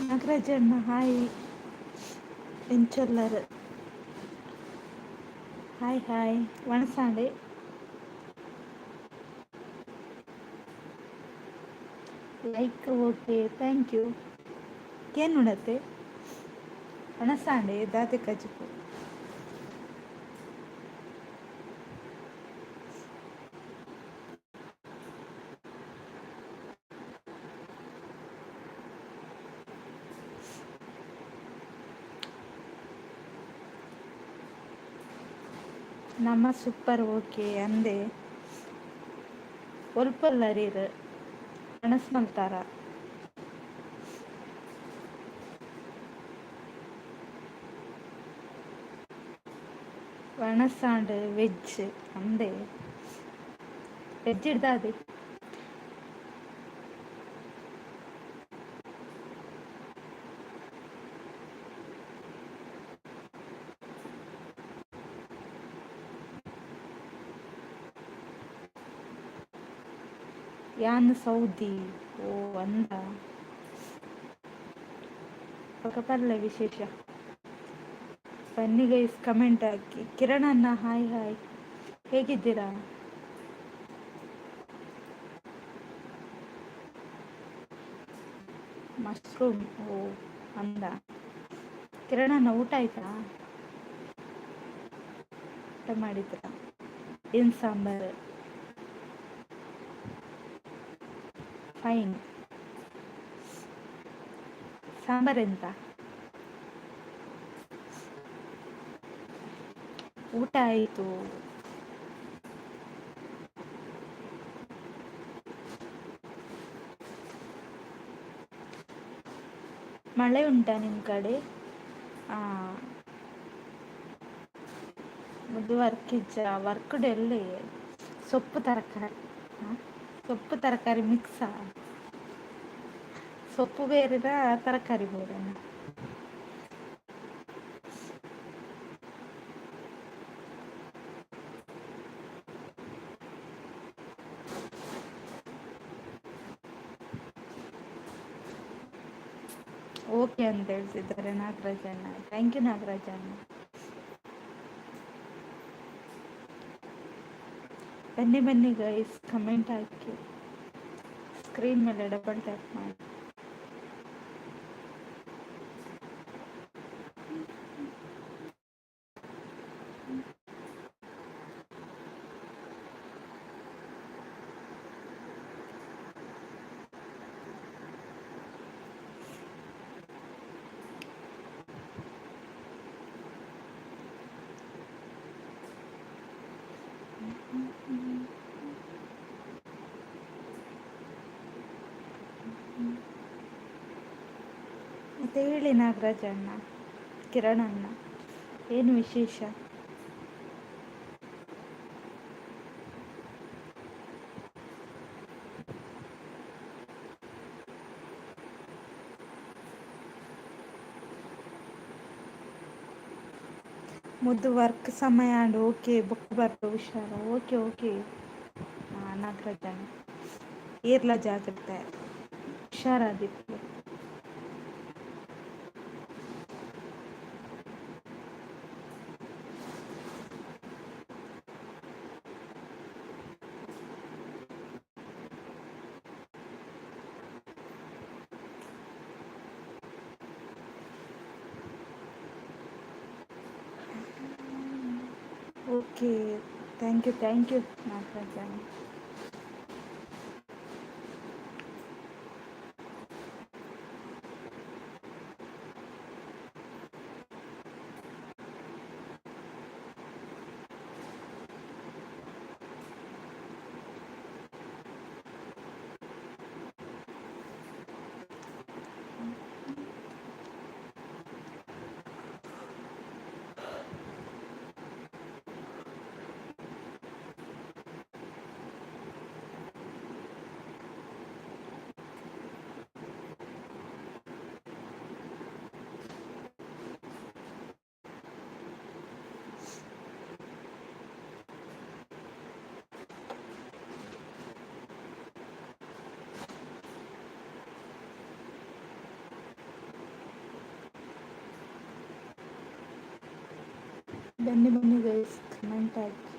ನಾಗರಾಜಣ್ಣ hi. ಎಂಚೊಲ್ಲರು hi hi. ವಣಸಾಂಡೆ like okay thank you. ಏನು ಉಣತೆ ವಣಸಾಂಡೆ ದಾತೆ ಕಜಿಪು ನಮ್ಮ ಸೂಪರ್ ಓಕೆ ಅಂದೆ ಒಲ್ಪಲ್ಲರೀರು ಅಣಸ್ ಮಲ್ತಾರ. ವಣಸಾಂಡು ವೆಜ್ ಅಂದೆ ವೆಜ್ ಇಡ್ದಾದೆ. ಯಾನ್ ಸೌದಿ ಓ ಅಂದ ಪಕ್ಕಪರ್ಲೆ ವಿಶೇಷ. ಬನ್ನಿ ಗೈಸ್ ಕಮೆಂಟ್ ಹಾಕಿ. ಕಿರಣ್ ಅಣ್ಣ ಹಾಯ್ ಹಾಯ್. ಹೇಗಿದ್ದೀರಾ? ಮಶ್ರೂಮ್ ಓ ಅಂದ ಕಿರಣಣ್ಣ. ಊಟ ಆಯ್ತಾ? ಊಟ ಮಾಡಿದ್ರ? ಏನು ಸಾಂಬಾರು? ಫೈನ್. ಸಾಂಬಾರ್ ಎಂತ? ಊಟ ಆಯಿತು. ಮಳೆ ಉಂಟಾ ನಿಮ್ಮ ಕಡೆ? ಮುದ್ದು ವರ್ಕ್ ಇಜ್ಜ ವರ್ಕ್ ಡೆಲ್ಲಿ ಸೊಪ್ಪು ತರಕಾರಿ. ಸೊಪ್ಪು ತರಕಾರಿ ಮಿಕ್ಸಾ? ಸೊಪ್ಪು ಬೇರೆನಾ ತರಕಾರಿ ಬೇರೆನಾ? ಓಕೆ ಅಂತ ಹೇಳ್ತಿದ್ದಾರೆ ನಾಗರಾಜಣ್ಣ. ಥ್ಯಾಂಕ್ ಯು ನಾಗರಾಜಣ್ಣ. ಬನ್ನಿ ಬನ್ನಿ ಗೈಸ್ ಕಮೆಂಟ್ ಹಾಕಿ. ಸ್ಕ್ರೀನ್ ಮೇಲೆ ಡಬಲ್ ಟ್ಯಾಪ್ ಮಾಡಿ. ಮತ್ತೆ ಹೇಳಿ ನಾಗರಾಜಣ್ಣ, ಕಿರಣಣ್ಣ, ಏನು ವಿಶೇಷ? ಮುದ್ದು ವರ್ಕ್ ಸಮಯ ಅಂಡ್ ಓಕೆ ಬುಕ್ ಬರ್ತು ಹುಷಾರ. ಓಕೆ ಓಕೆ ನಾಗರಾಜಣ್ಣ ಏರ್ಲ ಜಾಗ್ರತೆ ಹುಷಾರಾದಿತ್ತು. ಓಕೆ ಥ್ಯಾಂಕ್ ಯು ನಾಗರಾಜಣ್ಣ. ಬನ್ನಿ ಬನ್ನಿ ಗೈಸ್, ಕಮೆಂಟ್ ಹಾಕಿ.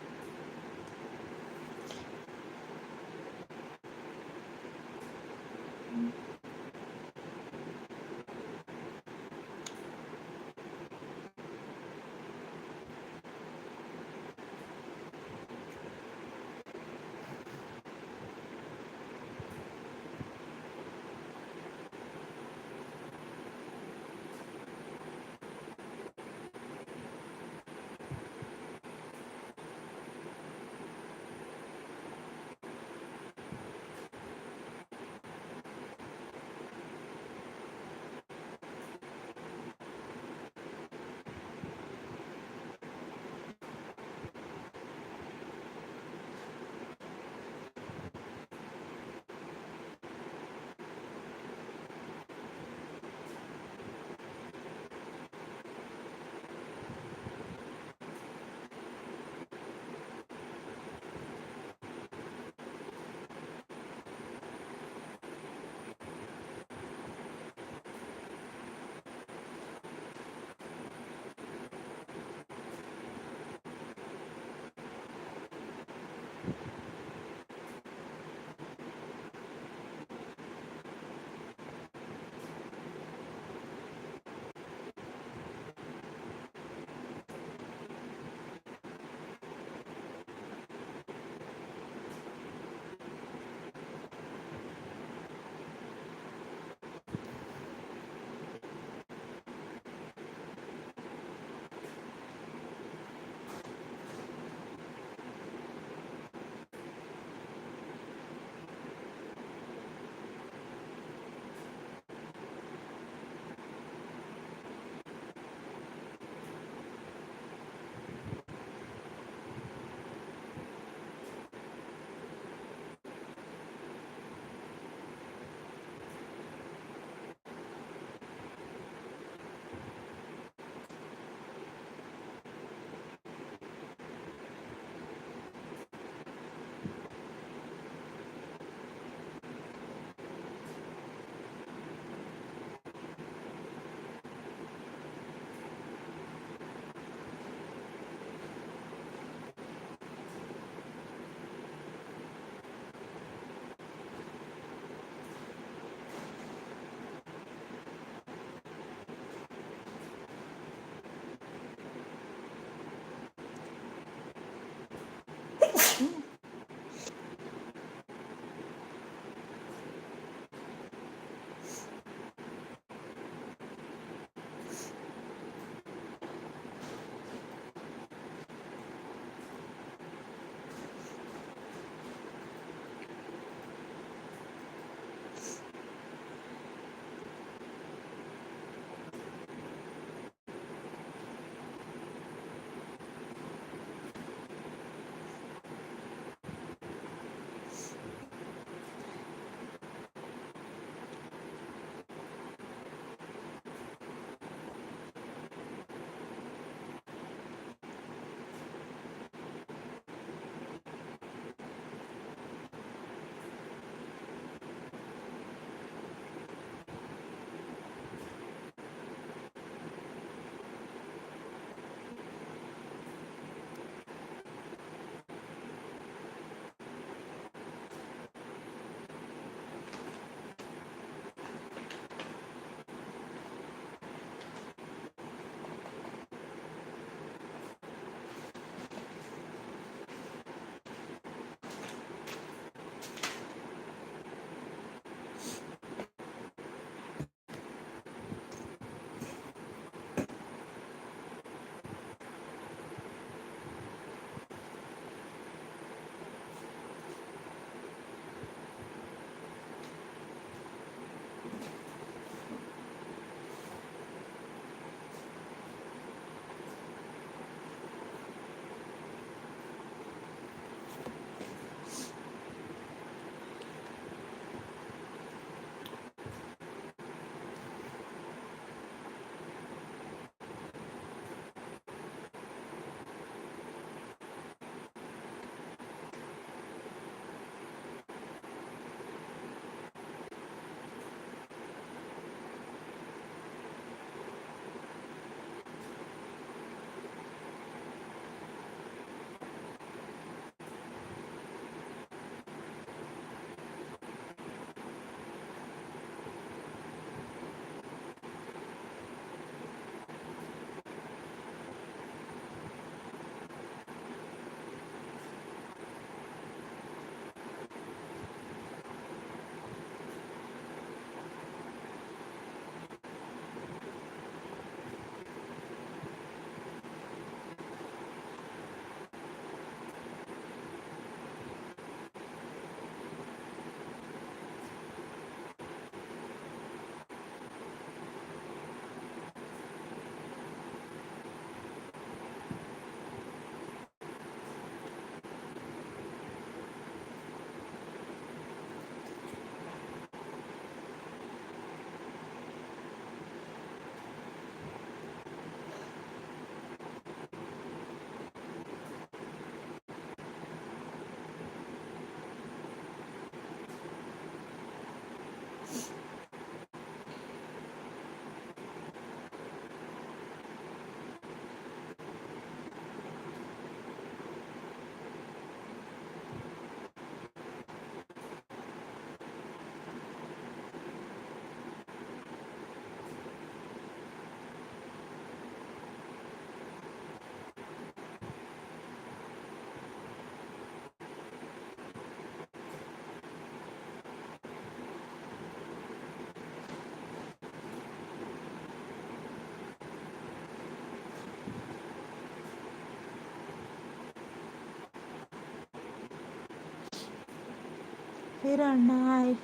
ಹೀರೋ ಅಣ್ಣ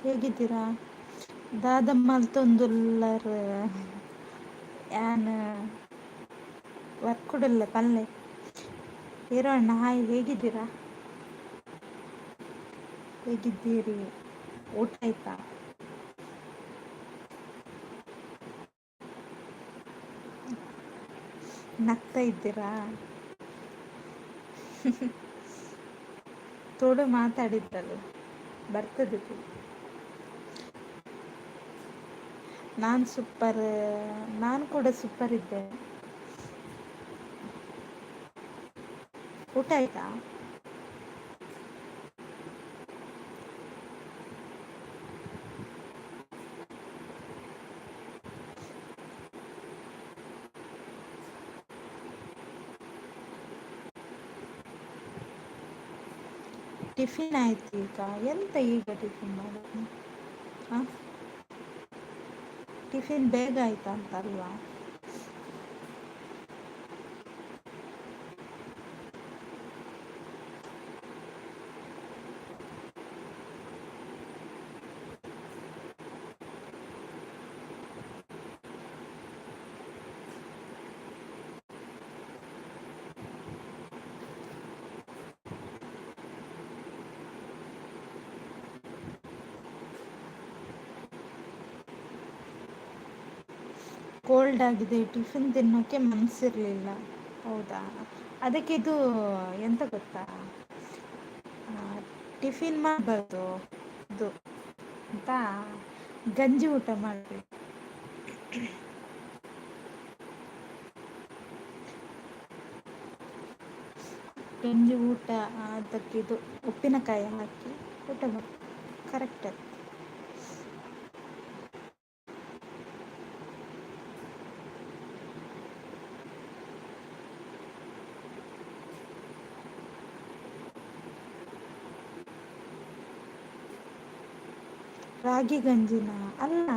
ಹೇಗಿದ್ದೀರಾ? ದಾದಮ್ಮಲ್ ತೊಂದುಲ್ಲರ್ ಯಾನ್ ವರ್ಕುಡಲ್ಲ ಪಲ್ಲೆ. ಹೀರೋ ಅಣ್ಣ ಹಾಯ್, ಹೇಗಿದ್ದೀರಾ? ಹೇಗಿದ್ದೀರಿ? ಊಟ ಆಯ್ತಾ? ನಗ್ತಾ ಇದ್ದೀರಾ? ತೋಡು ಮಾತಾಡಿದ್ದಲ್ಲ, ಬರ್ತದೆ. ನಾನು ಸೂಪರ್, ನಾನು ಕೂಡ ಸೂಪರ್ ಇದ್ದೆ. ಊಟ ಆಯ್ತಾ? ಟಿಫಿನ್ ಆಯ್ತು ಈಗ. ಎಂತ ಈಗ ಟಿಫಿನ್ ಮಾಡೋದು? ಹಾಂ, ಟಿಫಿನ್ ಬೇಗ ಆಯ್ತಾ ಅಂತಲ್ವಾ? ಕೋಲ್ಡ್ ಆಗಿದೆ, ಟಿಫಿನ್ ತಿನ್ನೋಕ್ಕೆ ಮನಸ್ಸಿರಲಿಲ್ಲ. ಹೌದಾ? ಅದಕ್ಕೆ ಇದು ಎಂತ ಗೊತ್ತಾ, ಟಿಫಿನ್ ಮಾಡಬಾರ್ದು. ಇದು ಅಂತ ಗಂಜಿ ಊಟ ಮಾಡಬೇಕು. ಗಂಜಿ ಊಟ, ಅದಕ್ಕೆ ಇದು ಉಪ್ಪಿನಕಾಯಿ ಹಾಕಿ ಊಟ ಮಾಡಿ, ಕರೆಕ್ಟ್ ಅದು. ರಾಗಿ ಗಂಜಿನ? ಅಲ್ಲ,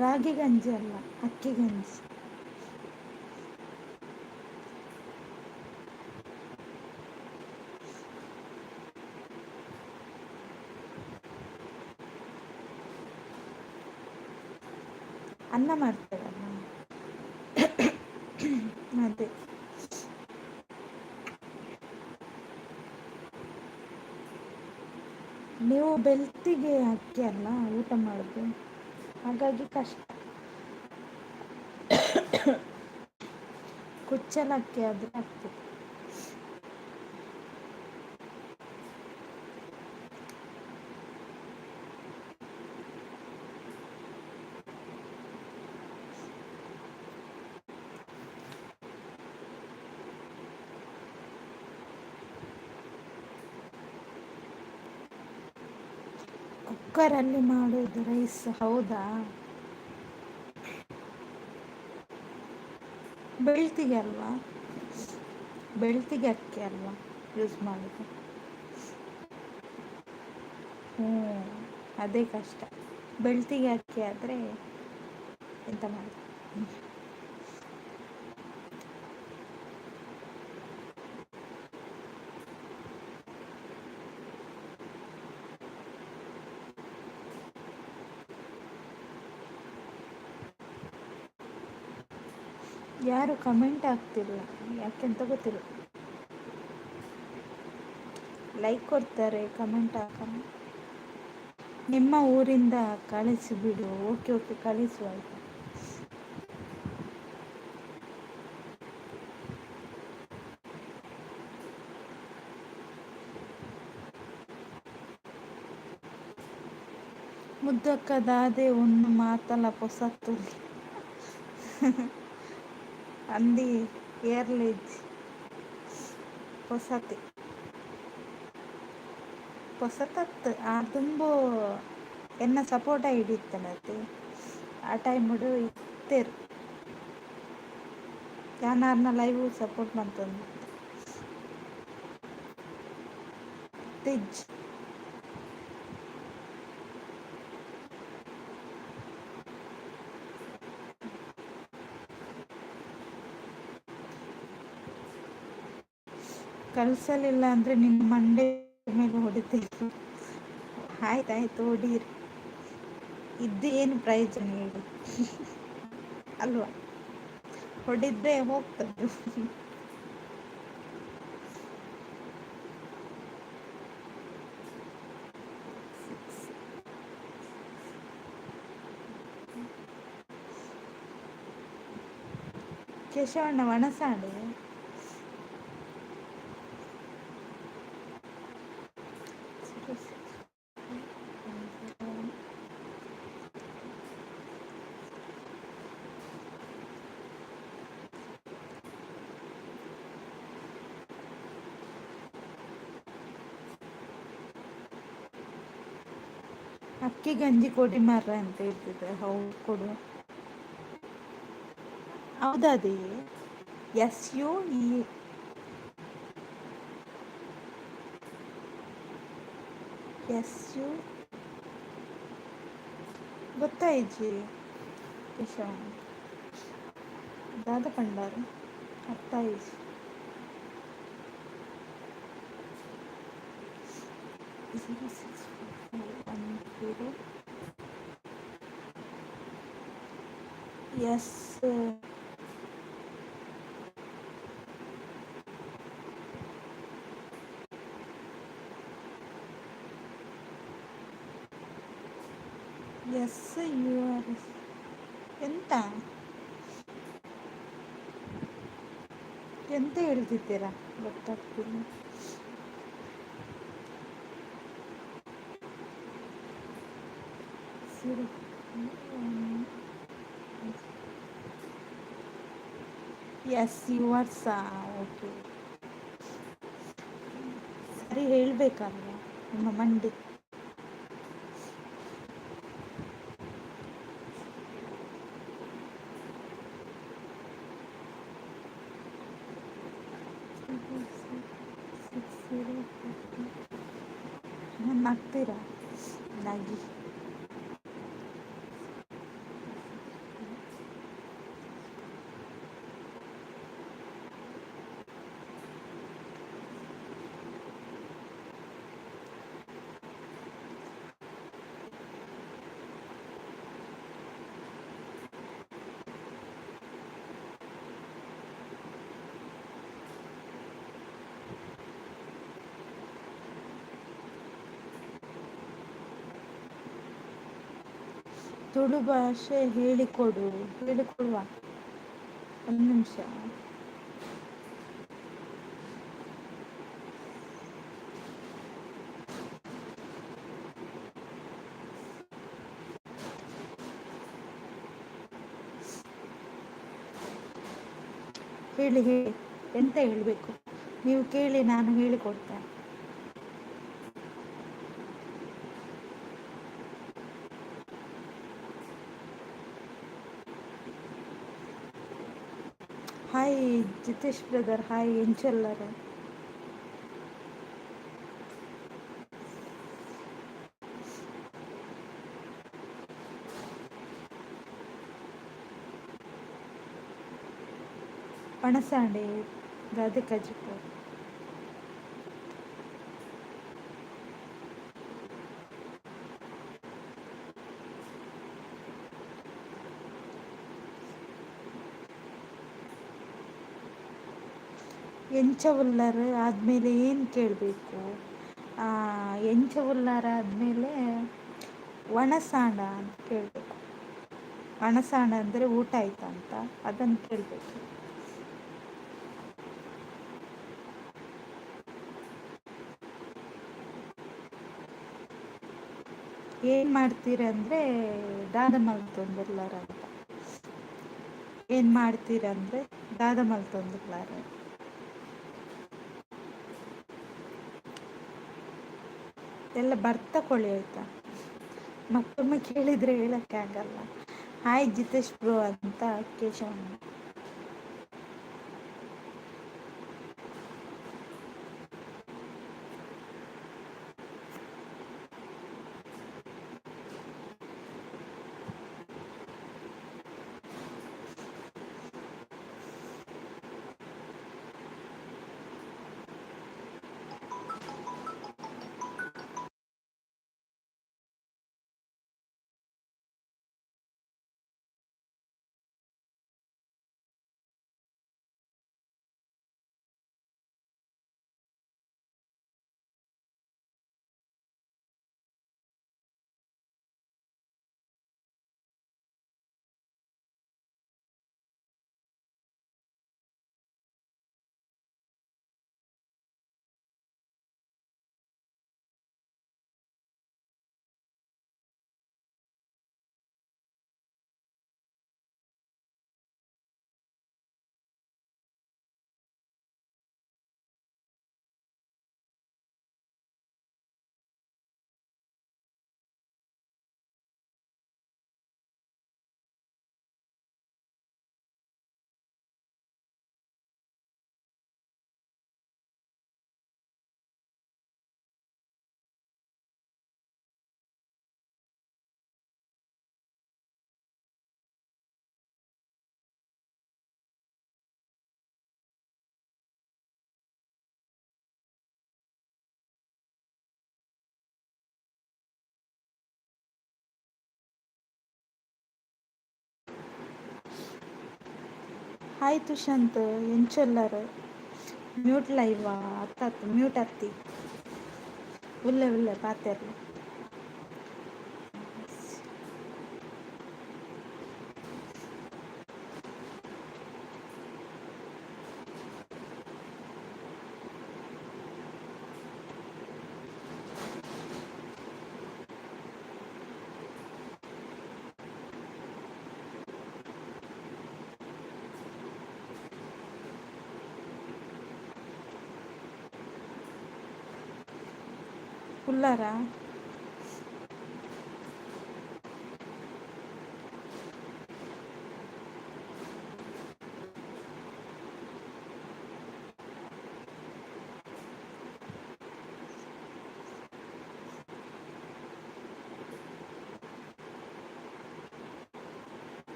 ರಾಗಿ ಗಂಜಿ ಅಲ್ಲ, ಅಕ್ಕಿ ಗಂಜಿ. ಅನ್ನ ಮಾಡ್ತೇವಲ್ಲ, ಅದೇ. ನೀವು ಬೆಳ್ತಿಗೆ ಅಕ್ಕಿ ಅಲ್ಲ ಊಟ ಮಾಡೋದು, ಹಾಗಾಗಿ ಕಷ್ಟ. ಕುಚ್ಚಲಕ್ಕಿ ಆದರೆ ಆಗ್ತದೆ. ಕುಕ್ಕರಲ್ಲಿ ಮಾಡೋದು ರೈಸ್? ಹೌದಾ? ಬೆಳ್ತಿಗೆ ಅಲ್ವಾ, ಬೆಳ್ತಿಗೆ ಅಕ್ಕಿ ಅಲ್ವಾ ಯೂಸ್ ಮಾಡೋದು? ಹ್ಞೂ, ಅದೇ ಕಷ್ಟ. ಬೆಳ್ತಿಗೆ ಅಕ್ಕಿ ಆದರೆ ಎಂತ ಮಾಡೋದು? ಯಾರು ಕಮೆಂಟ್ ಆಗ್ತಿಲ್ಲ, ಯಾಕೆಂತ ಗೊತ್ತಿಲ್ಲ. ಲೈಕ್ ಕೊಡ್ತಾರೆ, ಕಮೆಂಟ್ ಹಾಕಲ್ಲ. ನಿಮ್ಮ ಊರಿಂದ ಕಳಿಸಿಬಿಡು. ಓಕೆ ಓಕೆ, ಕಳಿಸುವ ಆಯಿತಾ. ముద్దొక్కదాదే ఉన్న మాతల పొసత్తుంది ಅಂದಿ ಏರ್ಲೇಜ್ ಪೊಸತಿ ಪೊಸತತ್ತು ಆ ತುಂಬು ಎನ್ನ ಸಪೋರ್ಟ ಹಿಡಿತ್ತನತ್ತೆ ಆ ಟೈಮ್ ಇತ್ತೇರು ಯಾನಾರ್ನ ಲೈವ್ ಸಪೋರ್ಟ್ ಮಾಡ್ತಂದು ತಿಜ್ ಕಳಿಸಲಿಲ್ಲ ಅಂದರೆ ನಿನ್ನ ಮಂಡೆ ಮೇಲೆ ಹೊಡಿತೀನಿ. ಆಯ್ತಾಯ್ತು ಹೊಡೀರಿ. ಇದ್ದೇನು ಪ್ರಯೋಜನ ಹೇಳಿ ಅಲ್ವಾ? ಹೊಡಿದ್ರೆ ಹೋಗ್ತದ್ದು. ಕೇಶವಣ್ಣ ಒಣಸಾಡೆ. ಅಕ್ಕಿ ಗಂಜಿ ಕೊಡಿ ಮಾರ್ರ ಅಂತ ಹೇಳ್ತಿದ್ದೆ. ಹೌದು ಕೊಡು. ಹೌದದೇ. SUE. SU ಗೊತ್ತಾಯ್ತು ಕೇಶವಣ್ಣ. ದಾದ ಪಂಡಾರ ಅತ್ತಾಯಿಸಿ. S SUR. ಎಂತ ಎಂತ ಹೇಳ್ತಿದ್ದೀರಾ ಗೊತ್ತಾಗ್ತಿಲ್ಲ. ಸರಿ. SUR okay. ಸರಿ ಹೇಳ್ಬೇಕಲ್ವ ನಿಮ್ಮ ಮಂಡಿ. ನಗ್ತೀರಾ ನಗಿ. ತುಳು ಭಾಷೆ ಹೇಳಿಕೊಡುವ. ಒಂದು ನಿಮಿಷ. ಹೇಳಿ ಎಂತ ಹೇಳಬೇಕು ನೀವು ಕೇಳಿ, ನಾನು ಹೇಳಿಕೊಡ್ತೇನೆ. ಹಾಯ್ ಜಿತೇಶ್ ಬ್ರದರ್, ಹಾಯ್ ಎಂಚೆಲ್ಲರು. ಪಣಸಾಂಡೆ ಗಾದೆ ಕಜಿಪು. ಎಂಚ ಉಲ್ಲಾರ ಆದಮೇಲೆ ಏನು ಕೇಳಬೇಕು? ಎಂಚ ಉಲ್ಲಾರ ಆದಮೇಲೆ ಒಣಸಾಂಡ ಅಂತ ಕೇಳಬೇಕು. ಒಣಸಾಂಡ ಅಂದರೆ ಊಟ ಆಯ್ತಾ ಅಂತ, ಅದನ್ನು ಕೇಳಬೇಕು. ಏನು ಮಾಡ್ತೀರಂದರೆ ದಾದ ಮಲ್ತೊಂದಿರ್ಲಾರ ಅಂತ. ಏನು ಮಾಡ್ತೀರಂದರೆ ದಾದ ಮಲ್ತೊಂದಿರ್ಲಾರ. ಎಲ್ಲ ಕೊಳ್ಳಿ ಆಯಿತಾ? ಮತ್ತೊಮ್ಮೆ ಕೇಳಿದರೆ ಹೇಳೋಕ್ಕೆ ಆಗಲ್ಲ. ಹಾಯ್ ಜಿತೇಶ್ ಬ್ರೋ ಅಂತ ಕೇಶವಣ್ಣ. ಆಯ್ತು ಶಾಂತ್ ಎಂಚೊಲ್ಲರು ಮ್ಯೂಟ್ ಲೈವ್ ಅತ್ತ ಮ್ಯೂಟ್ ಹತ್ತಿ ಉಲ್ಲೆ ಉಲ್ಲೆ ಪಾತೆರ್ಲು ಉಲ್ಲಾರ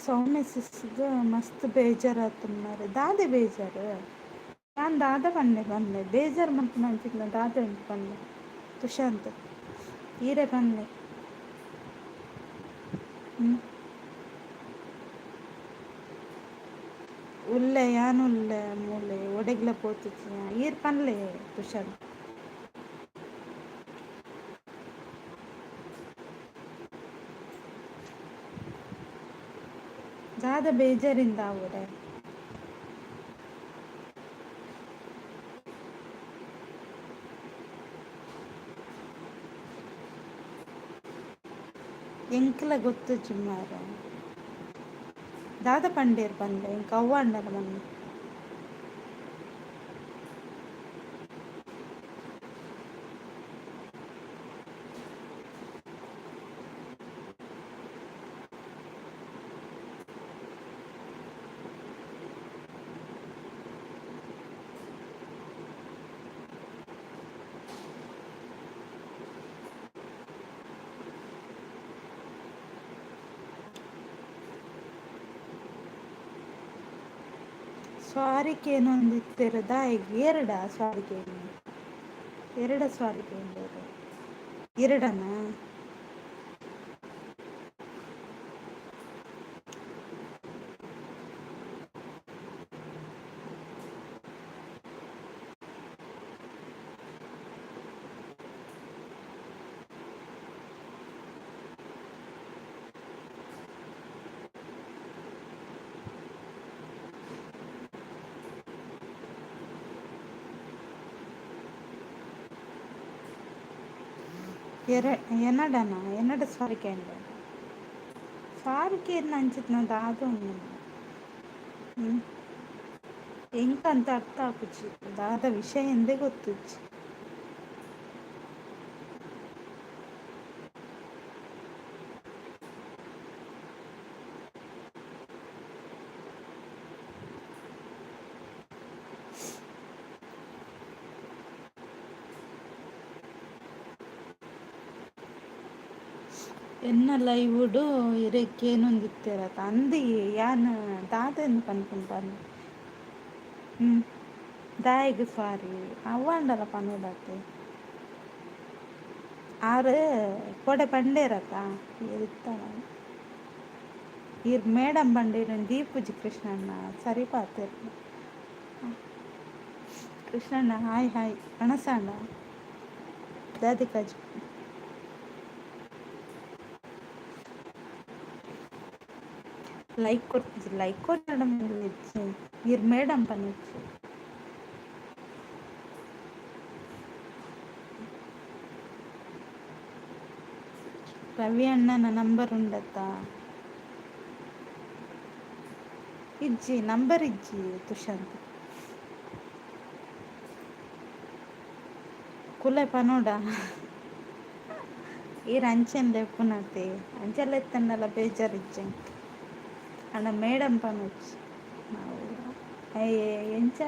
ಸೌಮ್ಯ ಸಿಸ್ಗೆ ಮಸ್ತ್ ಬೇಜಾರಾತು ಮಾರೆ ದಾದೆ ಬೇಜಾರು ನಾನು ದಾದ ಬಂದೆ ಬೇಜಾರು ಮತ್ತು ನಂಚಿನ ದಾದ ಉಂಟು ಬಂದೆ ತುಷಾಂತ್ ಈರೆ ಬಂದೆ ಹ್ಞೂ ಉಲ್ಲೆ ಯಾನು ಉಲ್ಲೆ ಮೂಲೆ ಒಡೆಗ್ಲ ಪೋತಿಚ್ಚಿನ ಈರ್ ಪನ್ಲೆ ತುಷಾಂತ್ ದಾದ ಬೇಜಾರಿಂದ ಅವಡೆ ಎಂಕ್ಲ ಗೊತ್ತು ಚಿಮ್ಮಾರ ದಾದ ಪಂಡೇರ್ ಬಂದೆ ಇಂಕ ಅವ್ವ ಅಂಡಲ ಬಂದೆ ಸ್ವಾರಿಕೆ ಏನೊಂದಿತ್ತಿರದ ಈಗ ಸ್ವಾರಿಕೆ ಸ್ವಾರಿಕೆ ಉಂಡರು ಎರಡನ ಎನ್ನಡ ಸ್ವಾರಿಕೆ ಉಂಡು ಸ್ವಾರಿಕೆ ಅಂಚಿತ್ ನಾವು ದಾದ ಹ್ಞೂ ಎಂಕಂತ ಅರ್ಥ ಆಪುಜಿ ದಾದ ವಿಷಯ ಎಂದೇ ಗೊತ್ತುಚ್ಚಿ ಎನ್ನ ಲೈವುಡು ಇರಕ್ಕೇನೊಂದಿತ್ತಿರತ್ತ ಅಂದಿ ಯಾನ್ ದಾದೆಂದು ಪನ್ಪುಂಡು ಹ್ಞೂ ದಾಯಿಗೆ ಸ್ವಾರಿ ಅವ್ವಾಂಡಲ ಪನೋಡತ್ತೆ ಆರು ಕೊಡೆ ಪಂಡೇರತ್ತ ಇರ್ತಾರ ಇರ್ ಮೇಡಮ್ ಬಂಡೇರ ದೀಪುಜಿ ಕೃಷ್ಣಣ್ಣ ಸರಿ ಪಾತೆರ್ ಕೃಷ್ಣಣ್ಣ ಹಾಯ್ ಹಾಯ್ ಅಣಸಾಂಡ ದಾದಿ ಕಾಜು ಲೈಕ್ ಕೊಡ್ತಿದ್ವಿ ಲೈಕ್ ಕೊಡ ಇರ್ ಮೇಡಮ್ ಪನಿಚ್ಚು ರವಿ ಅಣ್ಣನ ನಂಬರ್ ಉಂಡತ್ತ ಇಜ್ಜಿ ನಂಬರ್ ಇಜ್ಜಿ ತುಷಾಂತ್ ಕುಲೆ ಪನೋಡ ಈರ್ ಅಂಚೆನ್ ಲೆಪ್ಪುನತೆ ಅಂಚೆಲ್ಲ ಎತ್ತಂಡಲ ಬೇಜಾರಿಜ್ಜೆ ಅಣ್ಣ ಮೇಡಮ್ ಪನೋಜ್ ನಾವು ಎಂಚ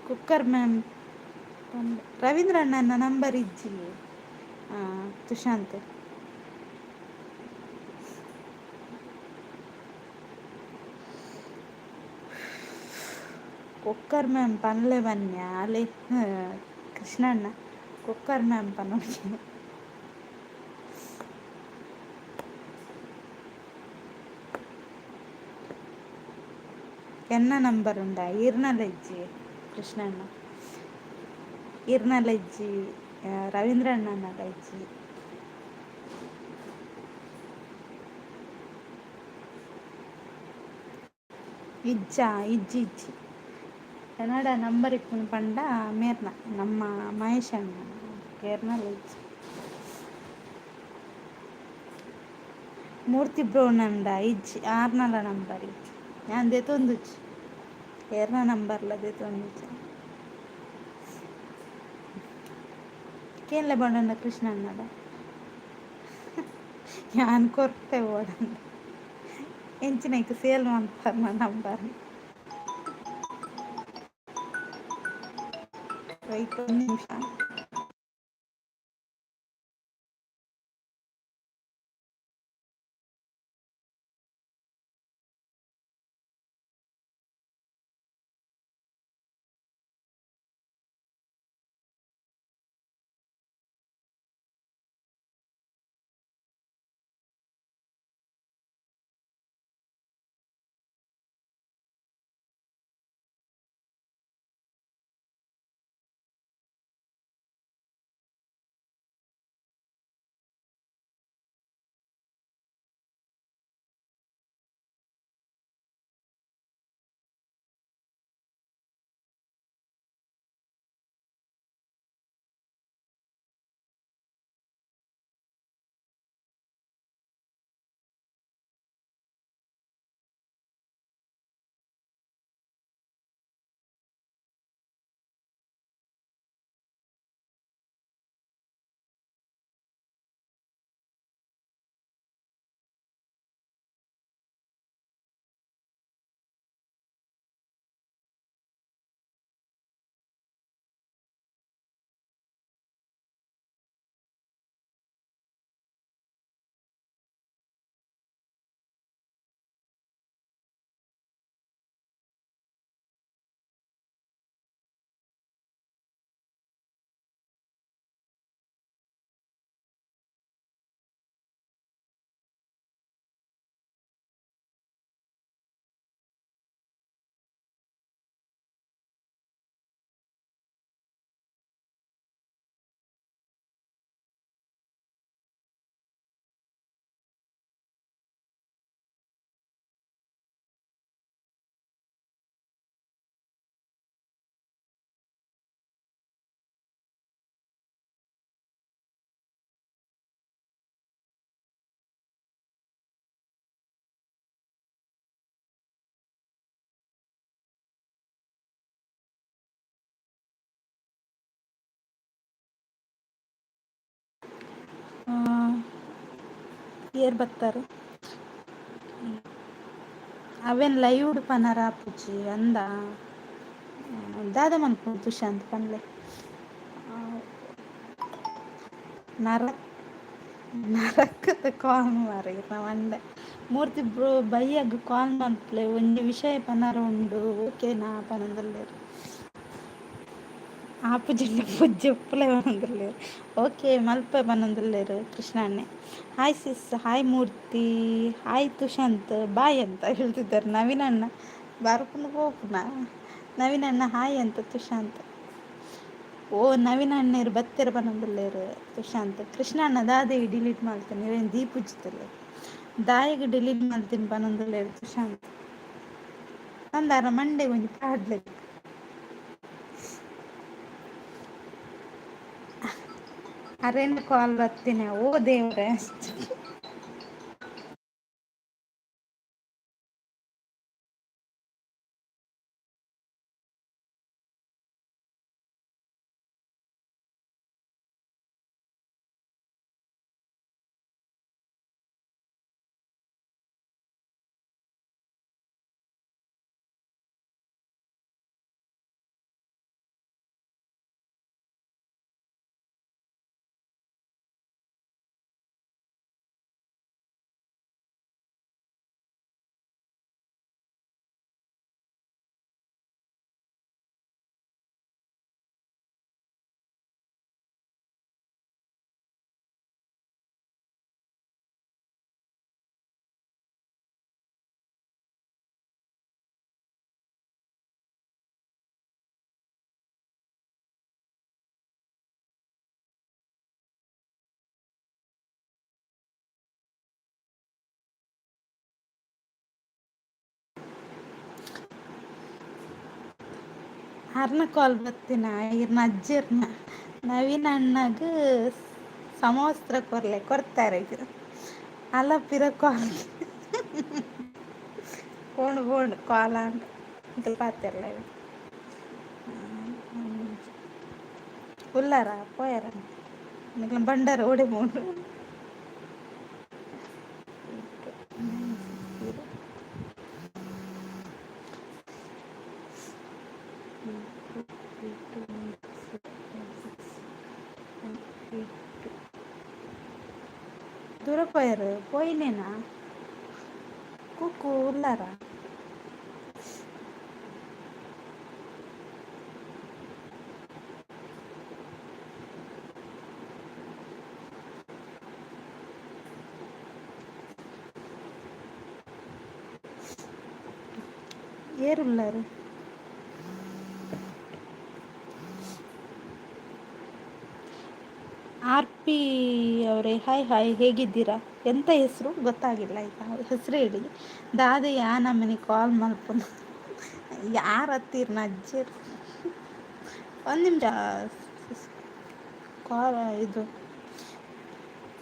ಕುಕ್ಕರ್ ಮ್ಯಾಮ್ ರವೀಂದ್ರ ಅಣ್ಣನ ನಂಬರ್ ಇಜ್ಜಿ ತುಷಾಂತ್ ಕುಕ್ಕರ್ ಮ್ಯಾಮ್ ಪನ್ಲೆ ಬನ್ಯ ಅಲ್ಲಿ ಕೃಷ್ಣಣ್ಣ ಕುಕ್ಕರ್ ಮ್ಯಾಮ್ ಪನೋಜಿ ఎన్న నంబర్ ఉండా ఈర్నలెజ్జి కృష్ణಣ್ಣ ఈర్నలెజ్జి రవీంద్రಣ್ಣ నలెజ్జి ಇಜ್ಜಿ ಕನ್ನಡ ನಂಬರ್ ಇಪ್ಪುನು ಪಂಡ ಮೇರ್ನ ನಮ್ಮ ಮಹೇಶ್ ಅಣ್ಣ ಕೇರ್ನಲೈಜ್ ಮೂರ್ತಿ ಬ್ರೋನಂಡ ಇಜ್ಜಿ ಆರ್ನಲ ನಂಬರ್ ಇಜ್ಜಿ ನಾನು ದೆತೊಂದುಜಿ ಏರ್ನ ನಂಬರ್ಲ ದೆತೊಂದುಜಿ ಕೇರಳ ಬಂಡನ ಕೃಷ್ಣ ಅಣ್ಣದ ഞാൻ ಕೊರತೆ ಓಡಂಡ ಎಂಚಿನೈಕ್ ಸೇಲ್ ಮಾಡ್ತಾರ ನಂಬರ್ ವೈಟ್ ಒಂದು ನಿಮಿಷ ಏರ್ ಬರ್ತಾರೆ ಅವೇನು ಲೈವ್ ಪನರ ಪುಜಿ ಅಂದ ದಾದ ಮನ್ಪು ತುಷಾಂತ್ ಪನ್ಲೆ ನರ ನರಕದ ಕಾಲ್ ಮಾರಿ ನಾವಂಡೆ ಮೂರ್ತಿ ಬ್ರೋ ಬೈಯಾಗ ಕಾಲ್ ಮಾಡ್ಪ್ಲೆ ಒಂಜಿ ವಿಷಯ ಪನರ ಉಂಡು ಓಕೆನಾ ಪನಂದಲ್ಲೇರು ಆಪು ಜಿಲ್ಲೆ ಪುಜ್ಜಿ ಉಪ್ಪಲೆ ಪನಂದಲ್ಲೇರು ಓಕೆ ಮಲ್ಪ ಪನಂದಲ್ಲೇರು ಕೃಷ್ಣಣ್ಣೆ ಹಾಯ್ ಸಿಸ್ ಹಾಯ್ ಮೂರ್ತಿ ಹಾಯ್ ತುಷಾಂತ್ ಬಾಯ್ ಅಂತ ಹೇಳ್ತಿದ್ದಾರೆ ನವೀನ್ ಅಣ್ಣ ಬರ್ಪುನ ಹೋಪುನ ನವೀನ್ ಅಣ್ಣ ಹಾಯ್ ಅಂತ ತುಷಾಂತ್ ಓ ನವೀನ್ ಅಣ್ಣೇರು ಬತ್ತೆರ ಪನಂದಲ್ಲೇರು ತುಷಾಂತ್ ಕೃಷ್ಣ ಅಣ್ಣ ದಾದೇವಿ ಡಿಲೀಟ್ ಮಾಡ್ತೇನೆ ಇವೇನು ದೀಪ್ ಉಜ್ತಲೆ ದಾಯಿಗೆ ಡಿಲೀಟ್ ಮಾಡ್ತೀನಿ ಪನಂದಲ್ಲೇರು ತುಷಾಂತ್ ಅಂದಾರ ಮಂಡೆ ಒಂಜಿ ಪ್ರಾಡ್ಲೆಗ್ ಅರೇನು ಕಾಲ್ ಬರ್ತೀನಿ ಓ ದೇವ್ರೆ ಯಾರನ್ನ ಕಾಲ್ ಬರ್ತೀನ ಇರ್ನ ಅಜ್ಜಿರ್ನ ನವೀನ ಅಣ್ಣಗ ಸಮವಸ್ತ್ರ ಕೊಡ್ತಾರೆ ಇದು ಅಲ್ಲ ಪಿರ ಕಾಲ್ போண்டு காலாண்டு இது பார்த்துடல உள்ளாரா போயிடறேன் இன்னைக்கு பண்டார ஓடி போண்டு దూర పోయారు పోయినేనా కుక్కు உள்ளாரா ಏರುಳ್ಳಾರು ಆರ್ ಪಿ ಅವರೇ ಹಾಯ್ ಹಾಯ್ ಹೇಗಿದ್ದೀರಾ ಎಂತ ಹೆಸರು ಗೊತ್ತಾಗಿಲ್ಲ ಆಯ್ತಾ ಹೆಸರು ಹೇಳಿ ದಾದಿ ಯಾ ನಮ್ಮನೆ ಕಾಲ್ ಮಲ್ಪನ ಯಾರು ಹತ್ತೀರಿ ಅಜ್ಜಿರು ಒಂದು ನಿಮಿಷ ಕಾಲ್ ಇದು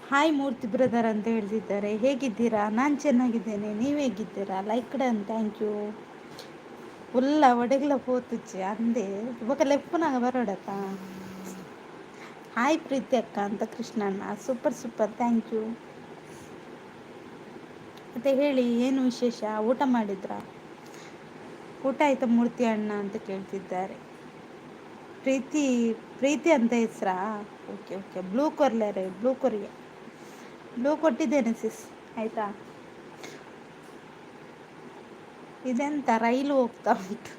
ಹಾಯ್ ಮೂರ್ತಿ ಬ್ರದರ್ ಅಂತ ಹೇಳ್ತಿದ್ದಾರೆ ಹೇಗಿದ್ದೀರಾ ನಾನು ಚೆನ್ನಾಗಿದ್ದೇನೆ ನೀವು ಹೇಗಿದ್ದೀರಾ ಲೈಕ್ ಡನ್ ಥ್ಯಾಂಕ್ ಯು ಉಲ್ಲ ಒಡಗ್ಲ ಪೋತುಚ್ಚಿ ಅಂದೆ ಇವಾಗ ಲೆಪ್ಪನಾಗ ಬರೋಡತ್ತ ಹಾಯ್ ಪ್ರೀತಿ ಅಕ್ಕ ಅಂತ Krishnanna super super thank you ಮತ್ತೆ ಹೇಳಿ ಏನು ವಿಶೇಷ ಊಟ ಮಾಡಿದ್ರಾ ಊಟ ಆಯ್ತಾ ಮೂರ್ತಿ ಅಣ್ಣ ಅಂತ ಕೇಳ್ತಿದ್ದಾರೆ ಪ್ರೀತಿ ಪ್ರೀತಿ ಅಂತ ಹೆಸರಾ ಓಕೆ ಓಕೆ ಬ್ಲೂ ಕೊರ್ಲರೆ ಬ್ಲೂ ಕೊರಿಗೆ ಬ್ಲೂ ಕೊಟ್ಟಿದ್ದೇನೆ ಸಿಸ್ ಆಯಿತಾ ಇದೆಂತ ರೈಲು ಹೋಗ್ತಾ ಉಂಟು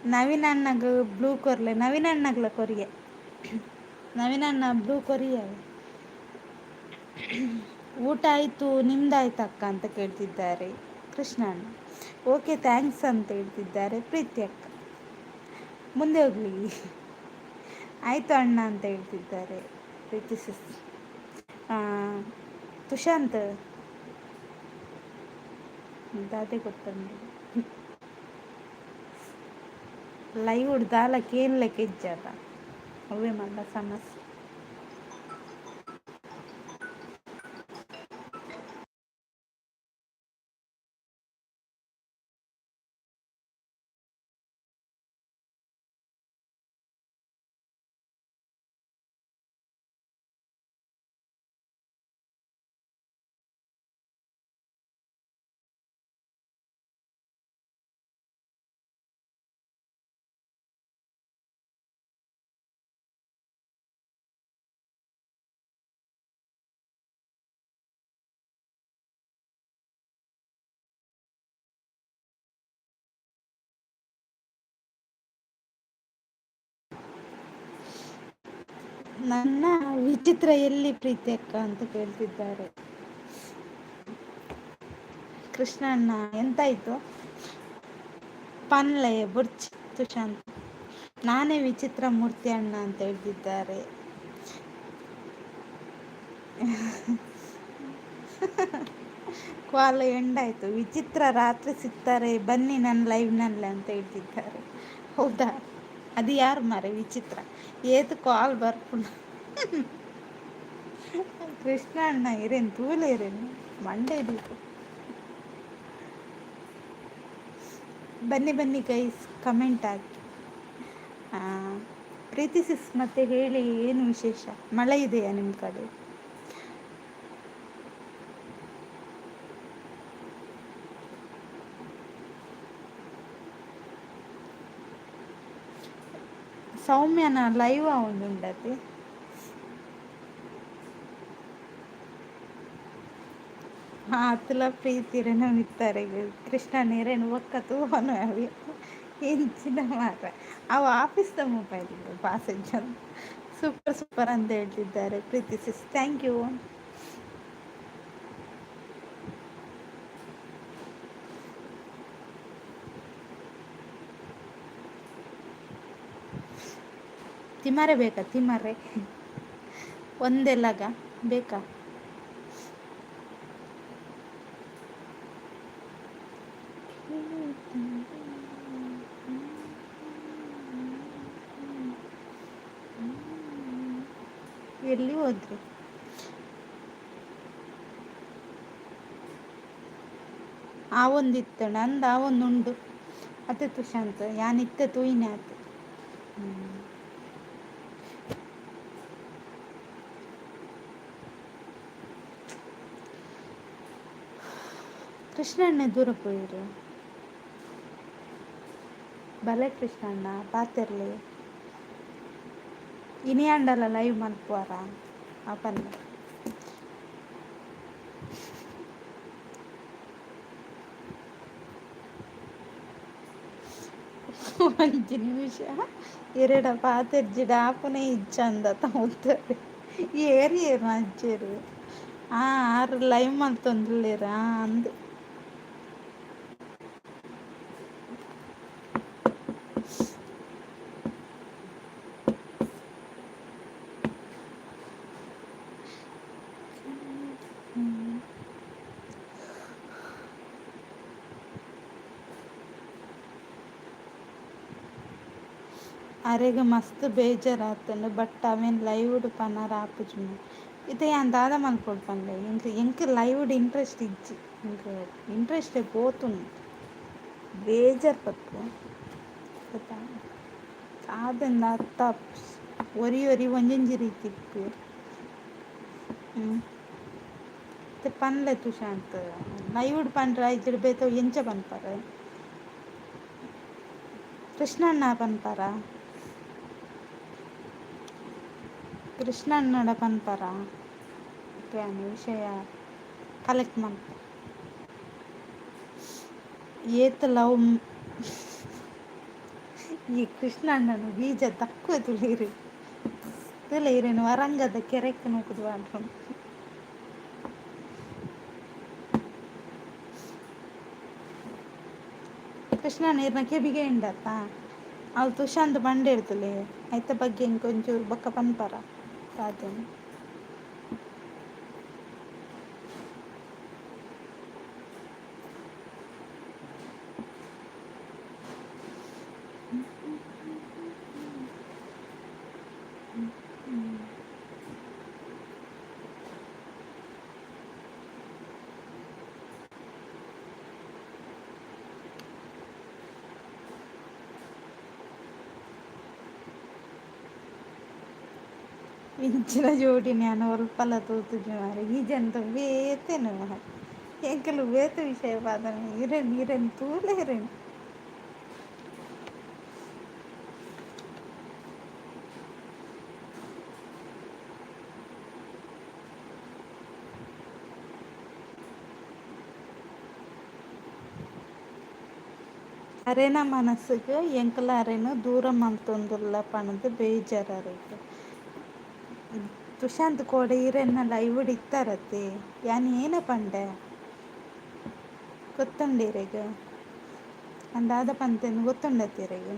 ನವೀನ ಅಣ್ಣಗ ಬ್ಲೂ ಕೊರ್ಲೆ ನವೀನ ಅಣ್ಣಗ್ಲ ಕೊರಿಗೆ ನವೀನ ಅಣ್ಣ ಬ್ಲೂ ಕೊರಿಯ ಊಟ ಆಯಿತು ನಿಮ್ದಾಯ್ತು ಅಕ್ಕ ಅಂತ ಕೇಳ್ತಿದ್ದಾರೆ ಕೃಷ್ಣಣ್ಣ ಓಕೆ ಥ್ಯಾಂಕ್ಸ್ ಅಂತ ಹೇಳ್ತಿದ್ದಾರೆ ಪ್ರೀತಿ ಅಕ್ಕ ಮುಂದೆ ಹೋಗಲಿ ಆಯಿತು ಅಣ್ಣ ಅಂತ ಹೇಳ್ತಿದ್ದಾರೆ ಪ್ರೀತಿ ಸಿಸ್ ತುಷಾಂತ್ ಅದೇ ಗೊತ್ತಂడి ಲೈವ್ ಉಡ್ದಾಲಕ್ಕೆ ಏನು ಲೆಕ್ಕ ಇಜ್ಜದ ಅವೇ ಮಾಡ ಸಮಸ್ಯೆ ನನ್ನ ವಿಚಿತ್ರ ಎಲ್ಲಿ ಪ್ರೀತಿ ಅಕ್ಕ ಅಂತ ಕೇಳ್ತಿದ್ದಾರೆ ಕೃಷ್ಣಣ್ಣ ಎಂತಾಯ್ತು ಪನ್ಲೆ ಬುರ್ಚ್ ತುಷಾಂತ್ ನಾನೇ ವಿಚಿತ್ರ ಮೂರ್ತಿ ಅಣ್ಣ ಅಂತ ಹೇಳ್ತಿದ್ದಾರೆ ಕಾಲ್ ಎಂಡಾಯ್ತು ವಿಚಿತ್ರ ರಾತ್ರಿ ಸಿಗ್ತಾರೆ ಬನ್ನಿ ನನ್ನ ಲೈವ್ನಲ್ಲಿ ಅಂತ ಹೇಳ್ತಿದ್ದಾರೆ ಹೌದಾ ಅದು ಯಾರು ಮಾರೆ ವಿಚಿತ್ರ ಏತು ಕಾಲ್ ಬರ್ಪುಂಡು ಕೃಷ್ಣ ಅಣ್ಣ ಇರೇನು ತೂಲೆ ಇರೇನು ಮಂಡೆ ಬೇಕು ಬನ್ನಿ ಬನ್ನಿ ಗೈಸ್ ಕಮೆಂಟ್ ಹಾಕಿ ಪ್ರೀತಿ ಸಿಸ್ ಮತ್ತೆ ಹೇಳಿ ಏನು ವಿಶೇಷ ಮಳೆ ಇದೆಯಾ ನಿಮ್ಮ ಕಡೆ ಸೌಮ್ಯನ ಲೈವ್ ಒಂದು ಉಂಡತಿ అతుల ప్రీతిరేను ఇస్తారు కృష్ణ నేరేను ఒక్కతూ అను అవి ಇಂಚಿನ ಮಾತ್ರ ಅವು ಆಫೀಸ್ದ ಮೊಬೈಲ್ ಪಾಸೆಂಜರ್ ಸೂಪರ್ ಸೂಪರ್ ಅಂತ ಹೇಳ್ತಿದ್ದಾರೆ ಪ್ರೀತಿ ಸಿಸ್ ಥ್ಯಾಂಕ್ ಯು ತಿಮಾರೆ ಬೇಕಾ ತಿಮಾರೆ ಒಂದೆಲ್ಲಗ ಬೇಕಾ ಎಲ್ಲಿ ಹೋದ್ರಿ? ಆ ಒಂದಿತ್ತು ನಂದು ಆ ಒಂದು ಉಂಡು ಅತ್ತೆ ತುಷಾಂತ್ ಯಾನಿತ್ತೆ ತೂಯಿನ ಆತು. ಕೃಷ್ಣಣ್ಣ ದೂರ ಪೋಯಿರು ಬಲೆ ಕೃಷ್ಣಣ್ಣ ಪಾತೆರ್ಲಿ ಇನಿಯಾಂಡಲ ಲೈವ್ ಮಲ್ಪುವಾರ ಆಪಲ್ಲ ಒಂಜಿ ನಿಮಿಷ ಎರಡ ಪಾತೆರ್ಜಿಡ ಆಪುನೆ ಇಚ್ಚಂದ ತಮ್ಮುತ್ತಾರೆ ಏರಿ ಏರು ಅಜ್ಜೇರು ಆರು ಲೈವ್ ಮಲ್ತೊಂದುಲ್ಲೇರ ಅಂದ್ ಅರೆಗ್ ಮಸ್ತ್ ಬೇಜಾರಾತಂಡ್ ಬಟ್ ಅವೆನ್ ಲೈವ್ಡ್ ಪನ್ನರ ಆಪುಜುಂಡು ಇತ್ತೆ ಯಾನ್ ದಾದ ಮಲ್ಪೊಡು ಪಂಡೆ ಎಂಕ್ ಲೈವ್ಡ್ ಇಂಟ್ರೆಸ್ಟ್ ಇಜ್ಜಿ ಎಂಕ್ ಇಂಟ್ರೆಸ್ಟೇ ಪೋತುಂಡು ಬೇಜಾರ್ ಪತ್ತು ಗೊತ್ತಾ ಆದಂಡ ಅತ್ತ ಒರಿ ಒರಿ ಒಂಜೊಂಜಿ ರೀತಿ ಇಪ್ಪು ಮತ್ತೆ ಪನ್ಲೆ ತುಷಾಂತ್ ಲೈವ್ಡ್ ಪಂಡ್ರೆ ಐಜಿಡ್ ಬೇತೆ ಎಂಚ ಪನ್ಪರ ಕೃಷ್ಣಣ್ಣ ಪನ್ಪರ ಕೃಷ್ಣಣ್ಣಡ ಪನ್ಪರ ವಿಷಯ ಕಲೆಕ್ಟ್ ಮನ್ಪ ಏತ್ ಲವ್ ಈ ಕೃಷ್ಣಣ್ಣನ ಬೀಜ ತಕ್ಕುವ ತುಳಿರೇನು ವರಂಗದ ಕೆರೆಕ್ ನೂಕುದು ಮಾಡ್ಕೊಂಡು ಕೃಷ್ಣಣ್ಣ ಇರ್ನ ಕೆಬಿಗೆ ಇಂಡತ್ತ ಅವ್ಳು ತುಷಾಂತ್ ಬಂಡೆ ಇರ್ತಲೆ ಐತ ಬಗ್ಗೆ ಇಂಕೊಂಚೂರು ಬೊಕ್ಕ ಪನ್ಪರ ಸಾಧ್ಯ ಇಂಚಿನ ಜೋಡಿ ನಾನು ಒಲ್ಪಲ ತೋತುಜಿ ಮಾರೆ ಈಜಂತ ಬೇತೇನು ಎಂಕಲು ಬೇತ ವಿಷಯ ಪಾದನೆ ಇರೇನು ತೂಲೆ ಇರೇನು ಅರೆನ ಮನಸ್ಸಿಗೆ ಎಂಕಲ ಅರೆನು ದೂರ ಮಂತೊಂದುಲ್ಲ ಪಣದು ಬೇಜಾರು ಅರೆಗ್ ತುಷಾಂತ್ ಕೋಡೆ ಇರೆನ್ನ ಲೈವ್ಡ್ ಇತ್ತಾರತ್ತೆ ಯಾನ್ ಏನ ಪಂಡೆ ಗೊತ್ತುಂಡೇರೆಗ್ ಅಂದಾದ ಪಂತೇನು ಗೊತ್ತುಂಡತ್ತೇರೆಗ್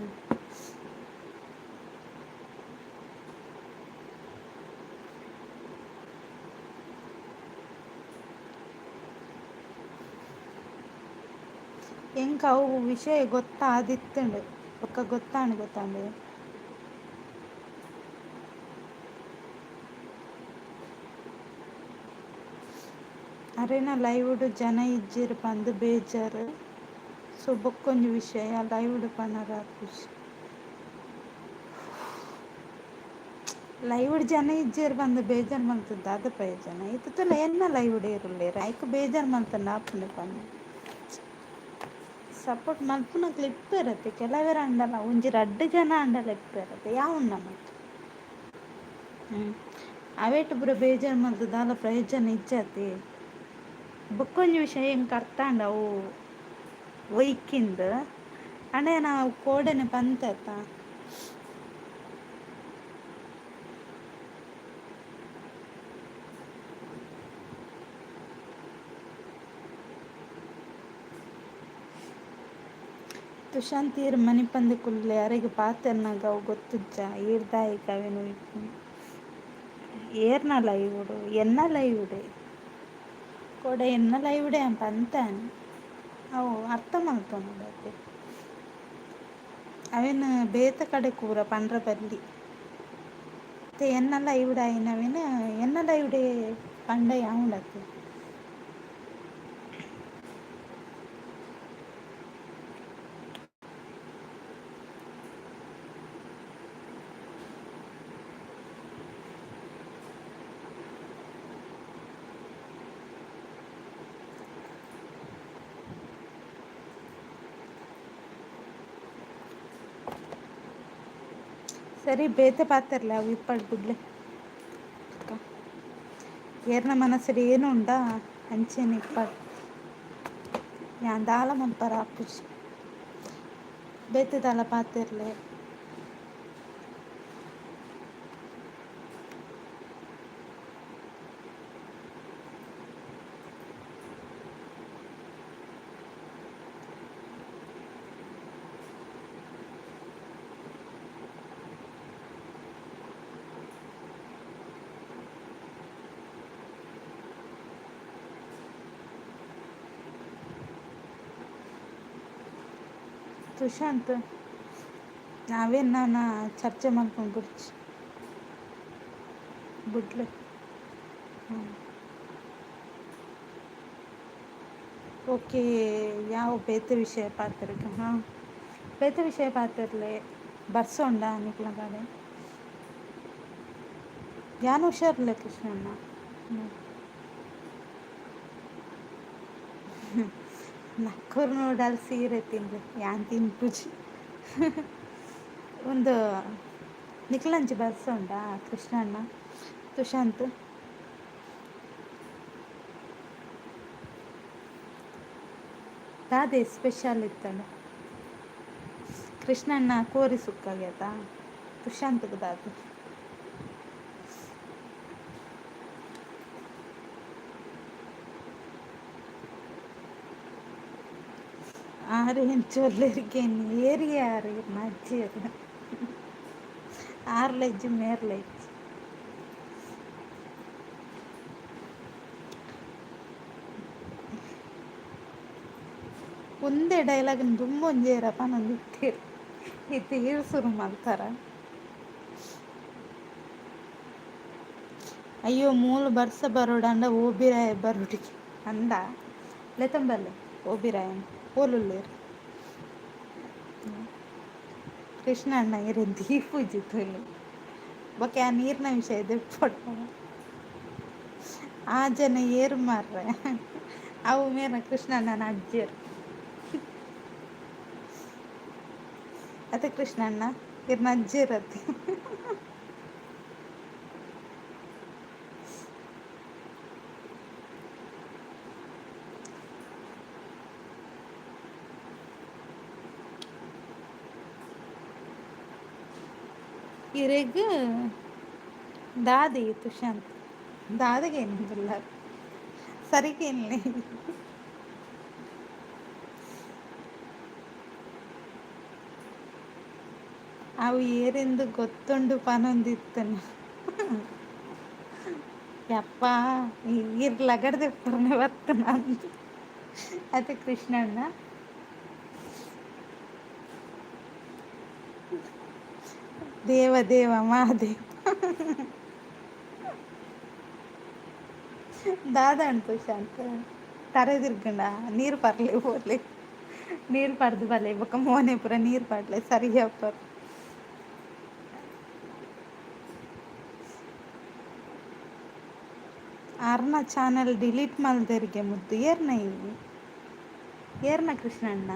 ಎಂಕ ಅವು ವಿಷಯ ಗೊತ್ತಾದಿತ್ತುಂಡು ಒಕ್ಕ ಗೊತ್ತಾಂಡು ಅರೆನ ಲೈವ್ಡ್ ಜನ ಇಜ್ಜಿರ್ ಪಂದ್ ಬೇಜಾರು ಸೊ ಬೊಕ್ಕೊಂಜಿ ವಿಷಯ ಲೈವ್ಡ್ ಪನ್ನಗ ಖುಷಿ ಲೈವ್ಡ್ ಜನ ಇಜ್ಜೇರ್ ಬಂದು ಬೇಜಾರು ಮಲ್ತದ್ದು ಅದು ಪ್ರಯೋಜನ ಇತ್ತಲ್ಲ ಎನ್ನ ಲೈವ್ಡ್ ಇರುಲ್ಲೇರ ಐಕ್ ಬೇಜಾರು ಮಲ್ತಂಡ ಆಪುಂಡು ಪಂದು ಸಪೋರ್ಟ್ ಮಲ್ಪುನಕ್ಲೆ ಇಪ್ಪಿರತ್ತೆ ಕೆಲವೆರ ಅಂಡಲ್ಲ ಒಂಜಿ ರಡ್ಡ್ ಜನ ಅಂಡಲ ಇಪ್ಪಿರತ್ತೆ ಯಾವುಂಡ ಮತ್ತೆ ಅವೇಟ್ ಪೂರ ಬೇಜಾರು ಮಲ್ತು ದಾಲ ಪ್ರಯೋಜನ ಇಜ್ಜತೆ ಬೊಕ್ಕೊಂಜಿ ವಿಷಯ ಎಂಕ್ ಅರ್ಥಾಂಡ ಅವು ಒಯ್ಕಿಂದು ಅಂಡೆ ನಾವು ಕೋಡೆನೆ ಪಂತತ್ತ ತುಷಾಂತ್ ಈರ್ ಮನೆ ಪಂದೆ ಕುಲ್ಲೆ ಅರೆಗೆ ಪಾತೆರ್ನಾಗ ಅವು ಗೊತ್ತುಜ್ಜ ಈರ್ದಾಯಿಕ ಅವೇನು ಏರ್ನ ಲೈವ್ಡು ಎನ್ನ ಲೈವ್ಡೆ ಕೋಡೆ ಎನ್ನ ಲೈವ್ಡೆ ಪಂತಾನೆ ಅವು ಅರ್ಥ ಮಲ್ತೊಂದುಂಡತೆ ಅವೇನು ಬೇತ ಕಡೆ ಕೂರ ಪಂಡ್ರ ಬಲ್ಲಿ என்னெல்லாம் இவிடாயினவின்னு என்னெல்லாம் இவிಡೆ பண்டை அவங்களுக்கு ಸರಿ ಬೇತೆ ಪಾತಿರಲ್ಲ ಅವು ಇಪ್ಪಳು ಬಿಡ್ಲೆ ಏರ್ನ ಮನಸ್ಸಲ್ಲಿ ಏನು ಉಂಡಾ ಅಂಚೆನ ಇಪ್ಪಳು ಯಾನ್ ದಾಲ ಮಲ್ಪರ ಆಪುಜಿ ಬೇತೆ ದಾಲ ಪಾತಿರ್ಲೆ ಸುಶಾಂತ್ ನಾವೇನು ನಾನು ಚರ್ಚೆ ಮಾಡ್ಕೊಂಡು ಬಿಡ್ಲೆ ಹ್ಞೂ ಓಕೆ ಯಾವ ಬೇತೆ ವಿಷಯ ಪಾತಿರ್ಗ ಹಾಂ ಬೇತೆ ವಿಷಯ ಪಾತಿರ್ಲೆ ಬರ್ಸೋಂಡ ನಿಕ್ಲ ಗಾಡೆ ಯಾನು ಹುಷಾರಿಲ್ಲ ಕೃಷ್ಣಣ್ಣ ಹ್ಞೂ ನಕ್ಕೂರು ನೋಡಲ್ಲಿ ಸೀರೆ ತಿಂದು ಯಾನ್ ತಿನ್ಪುಜಿ ಒಂದು ನಿಕ್ಲಂಚಿ ಬರ್ಸೋಂಡ ಕೃಷ್ಣಣ್ಣ ತುಷಾಂತ್ ದಾದೆ ಸ್ಪೆಷಲ್ ಇತ್ತಲ್ಲ ಕೃಷ್ಣಣ್ಣ ಕೋರಿ ಸುಕ್ಕಾಗ್ಯದ ತುಷಾಂತ್ಗೆ ದಾದೆ ಆರು ಹೆಂಚೊಲ್ಲರಿಗೆ ಏರಿಗೆ ಆರು ಮಜ್ಜಿಯರು ಆರ್ಲೆಜ್ಜು ಮೇರ್ಲೆಜ್ಜು ಒಂದೇ ಡೈಲಾಗನ್ನು ತುಂಬ ಒಂಜೇರಪ್ಪ ನಂದು ಇತ್ತು ಶುರು ಮಾಡ್ತಾರ ಅಯ್ಯೋ ಮೂಲು ಬರ್ಸ ಬರೋಡಂಡ ಓಬಿರಾಯ ಬರೋಡಿಗೆ ಅಂದ ಲೆತಂಬಲ್ಲೆ ಓಬಿರಾಯನ್ ಓಲುಲ್ಲೇರು ಕೃಷ್ಣ ಅಣ್ಣ ಇರೋ ದೀಪುಜಿತ್ತು ಇಲ್ಲಿ ಬೊಕ್ಕೆ ಆ ನೀರಿನ ವಿಷಯ ದೆಪ್ಪೊಟ್ಟ ಆ ಜನ ಏರು ಮಾರ್ರೆ ಅವು ಮೇನ ಕೃಷ್ಣ ಅಣ್ಣನ ಅಜ್ಜಿಯರು ಅತ್ತೆ ಕೃಷ್ಣಣ್ಣ ಇರ್ನ ಅಜ್ಜಿರತ್ತೆ ಇರೆಗ್ ದಾದಿ ತುಷಾಂತ್ ದಾದಿಗೆ ಏನಿಲ್ಲ ಸರಿಗೇನಿಲ್ಲ ಅವು ಏರೆಂದು ಗೊತ್ತುಂಡು ಪನೊಂದಿತ್ತನ ಯಪ್ಪ ಇರ್ಲಗಡ್ದೆ ಪುರ್ಣೆ ಬರ್ತನ ಅಂತ ಅದೇ ಕೃಷ್ಣಣ್ಣ ದೇವ ದೇವ ಮಹಾದೇವ ದಾದಾ ಅಣ್ಣ ಶಾಂತ ತರೆದಿರ್ಕಂಡ ನೀರು ಪರ್ಲೆ ಹೋಗ್ಲಿ ನೀರು ಪಡ್ದು ಬಲೆ ಬೊಕ್ಕ ಮೋನೆ ಪೂರ ನೀರು ಪಡ್ಲೆ ಸರಿ ಅಪ್ಪ ಅರ್ನ ಚಾನಲ್ ಡಿಲೀಟ್ ಮಲ್ದರಿಗೆ ಮುದ್ದು ಏರ್ನ ಕೃಷ್ಣಣ್ಣ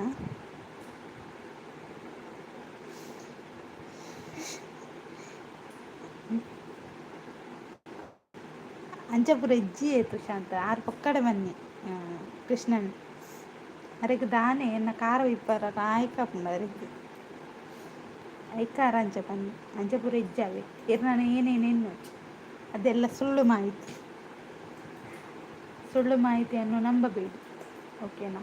ಅಂಚಪುರ ಇಜ್ಜಿ ಆಯ್ತು ಶಾಂತ ಆರು ಪಕ್ಕಡೆ ಬನ್ನಿ ಕೃಷ್ಣಣ್ಣ ಅರೆಗೆ ದಾನೆ ಎನ್ನ ಕಾರ ಇಪ್ಪರ ಆಯ್ಕಪ್ಪಂಡ ಅರೆಗೆ ಐಕಾರ ಅಂಚ ಬನ್ನಿ ಅಂಚಪುರ ಇಜ್ಜಾವೆ ನಾನು ಏನೇನೇನು ಅದೆಲ್ಲ ಸುಳ್ಳು ಮಾಹಿತಿಯನ್ನು ನಂಬಬೇಡಿ ಓಕೆನಾ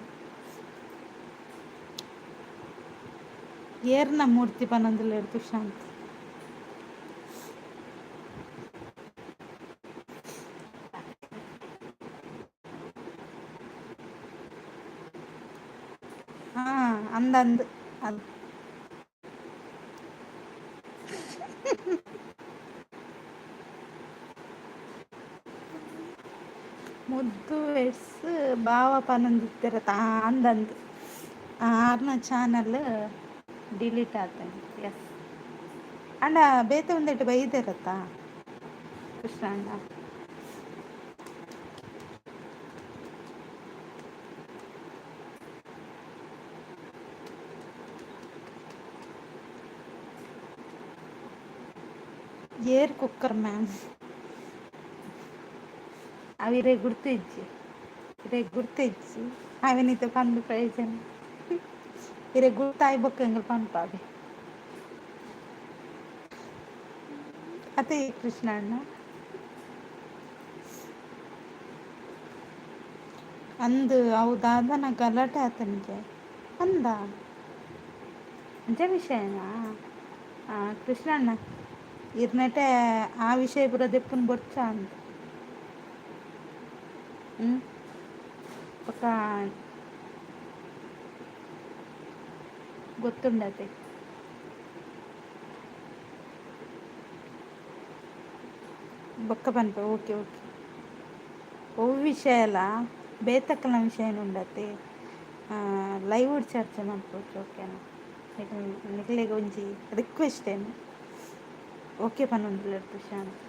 ಏರ್ನ ಮೂರ್ತಿ ಪನಂದುಲು ಎಡ್ತು ಶಾಂತ ಅಂದಂದು ಅದು ಸಬ್ಸ್ಕ್ರೈಬರ್ಸ್ ಬಾವ ಪನ್ನೊಂದಿತ್ತಿರತ್ತ ಅಂದಂದು ಆರ್ನ ಚಾನಲ್ ಡಿಲೀಟ್ ಆತಂಗೆ ಎಸ್ ಅಣ್ಣ ಬೇತೆ ಒಂದೇಟು ಬೈದಿರತ್ತ ಕೃಷ್ಣ ಅಣ್ಣ ಏರ್ ಕುಕ್ಕರ್ ಮ್ಯಾಮ್ ಅವಿರೇ ಗುರ್ತಿಜ್ಜಿ ಇರೇ ಗುರ್ತಿಜ್ಜಿ ಅವನಿತ ಪಂದು ಪ್ರಯೋಜನ ಇರೇ ಗುರ್ತಾಯಿ ಬೊಕ್ಕ ಪಂಪಾವೆ ಅದೇ ಕೃಷ್ಣ ಅಣ್ಣ ಅಂದು ಅವು ದಾದನ ಗಲಾಟೆ ಆತನಿಗೆ ಅಂದ ಅಂಚ ವಿಷಯನಾ ಕೃಷ್ಣಣ್ಣ ಇರ್ನಟೆ ಆ ವಿಷಯ ಪೂರ ದೆಪ್ಪುನ ಬೊಚ್ಚ ಅಂತ ఒక ಗೊತ್ತುಂಡತೆ ಬೊಕ್ಕ ಪನ್ಪ ಓಕೆ ಓಕೆ ಓ ವಿಷಯ ಅಲ್ಲ ಬೇತಕ್ಕನ ವಿಷಯ ಉಂಡತೆ ಲೈವ್ ಚರ್ಚೆ ಮಾಡ್ಬೋದು ಓಕೆನಾ ನಿಖಿಲೆಗ ಒಂಜಿ ರಿಕ್ವೆಸ್ಟ್ ಏನು ಓಕೆ ಪನ್ನೊಂದುಲ್ಲ ಪ್ರಶಾಂತ್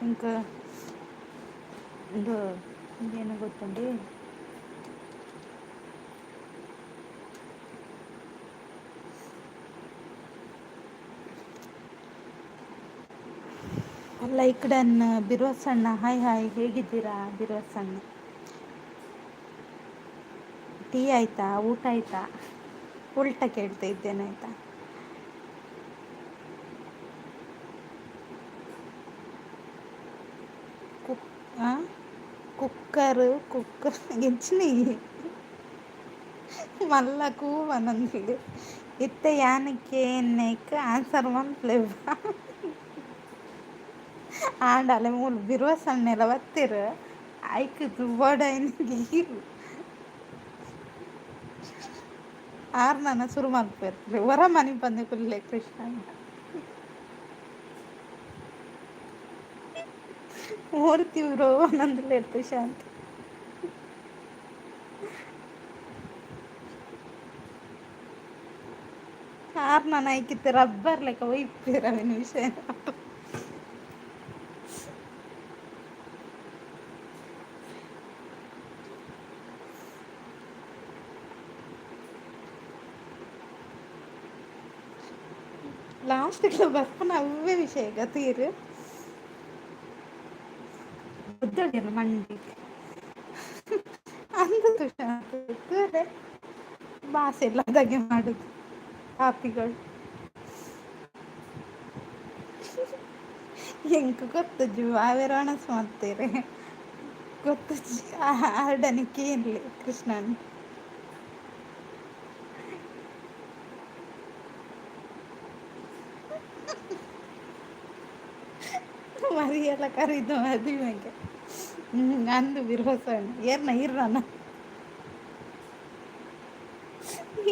ఇంకా ಇದು ಏನು ಗೊತ್ತುಂಡಿ ಅಲ್ಲ ಈ ಕಡೆ ಬಿರುವಸಣ್ಣ ಹಾಯ್ ಹಾಯ್ ಹೇಗಿದ್ದೀರಾ ಬಿರುವಸಣ್ಣ ಟೀ ಆಯ್ತಾ ಊಟ ಆಯ್ತಾ ಉಲ್ಟ ಕೇಳ್ತಾ ಇದ್ದೇನೆ ಆಯ್ತಾ కుక్కర్ ఎంచిని మళ్ళా కూవనంది ఇత్తే యానికి ఎన్నైక్ ఆన్సర్ మంత్లేవా ಆಂಡಲೆ ಮೂಲು ಬಿರುವ ಸಣ್ಣೆಲ್ಲ ಬತ್ತಿರು ಐಕ್ ಬೋಡೈನ ಗೀರು ಆರು ನನ್ನ ಶುರು ಮಾಡ್ತಿರ್ತೀರಿ ಹೊರ ಮನೆ ಬಂದೆ ಕುಲ್ಲೆ ಕೃಷ್ಣ ಮೂರ್ತಿವ್ರು ನಂದಿಲ್ಲ ಇರ್ತೀವಿ ಶಾಂತಿ ಆರು ನಾನು ಐಕಿತ್ತು ರಬ್ಬರ್ ಲೆಕ್ಕ ಒಯ್ಪಿರವಿನ ವಿಷಯ ಲಾಸ್ಟಿಗೆ ಬರ್ಪನ ಅವೇ ವಿಷಯ ಗತೀರು ಬುದ್ಧಿಲ್ಲ ಮಂಡಿ ಅಂದ ತುಷಾರೆ ಭಾಷೆ ಇಲ್ಲದಾಗೆ ಮಾಡುದು ಕಾಪಿಗಳು ಹೆಂಗೆ ಗೊತ್ತಜ್ಜು ಅವೇರ ಅಣಸ್ ಮಾಡ್ತೀರಿ ಗೊತ್ತಜ್ಜಿ ಆಡನಿಕೆ ಏನ್ಲಿ ಕೃಷ್ಣನ್ ಮರಿಯೆಲ್ಲ ಕರೀದು ಮದುವೆಗೆ ಅಂದು ಬಿರೋಸಣ್ಣ ಏರ್ನ ಇರ್ರಣ್ಣ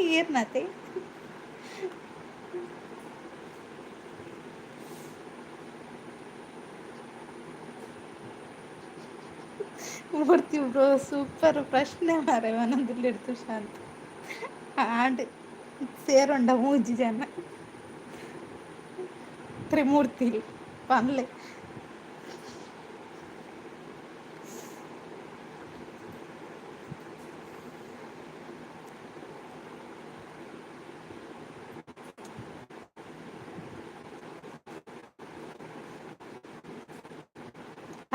ಏರ್ನತೆ ಮೂರ್ತಿ ಬ್ರೋ ಸೂಪರ್ ಪ್ರಶ್ನೆ ಮಾರೆ ಮನೊಂದಿಲ್ಲಿಡ್ತು ಶಾಂತ ಆಡ್ ಸೇರುಂಡ ಮೂಜಿ ಜನ ತ್ರಿಮೂರ್ತಿ ಪನ್ಲೆ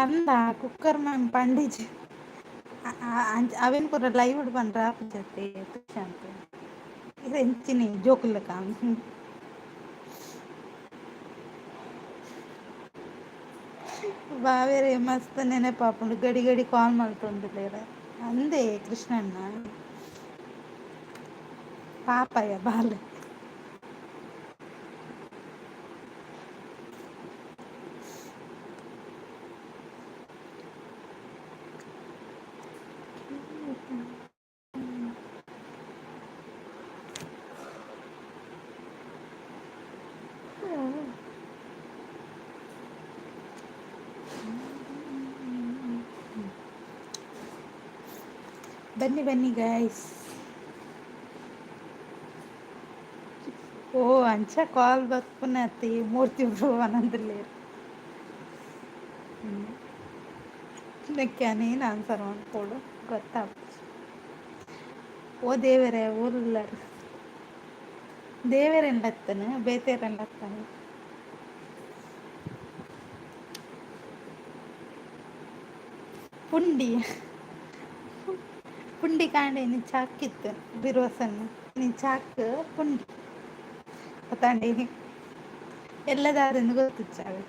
ಅಂದ ಕುಕ್ಕರ್ ಮ್ಯಾಮ್ ಪಂಡಿಜಿ ಅವೇನು ಪೂರ ಲೈವ್ ಪಂಡ್ರ ಜೊತೆ ಅಂತ ಇದು ಎಂಚಿನಿ ಜೋಕುಲ್ಲ ಕಾಮ್ ಬಾವೇರೆ ಮಸ್ತ್ ನೆನಪಾಪುಂಡು ಗಡಿ ಗಡಿ ಕಾಲ್ ಮಾಡ್ತೊಂದಿಲ್ಲ ಅಂದೇ ಕೃಷ್ಣಣ್ಣ ಪಾಪಯ್ಯ ಬಾಲೆ ಬನ್ನಿ ಬನ್ನಿ ಗೈಸ್. ఓ అంచా కాల్ బతుకున్నది మూర్తి బ్రో అనంతలేరు ಇದಕ್ಕೆ ನೀನು ಆನ್ಸರ್ ಮಾಡ್ಕೊಡು ಗೊತ್ತಾಗ್ತದೆ. ಓ ದೇವರೇ ಊರ್ಲಾರ ದೇವರೆಂಡತ್ತನು ಬೇತೇರೆಂಡತ್ತನು ಪುಂಡಿ ಪುಂಡಿ ಕಾಂಡೆ ನೀನು ಚಾಕಿತ್ತು ಬಿರುವಸನ್ನು ನೀನು ಚಾಕು ಪುಂಡಿ ಗೊತ್ತಾಂಡಿ ಎಲ್ಲದಾರೆಂದು ಗೊತ್ತಿಚ್ಚಾವೆ.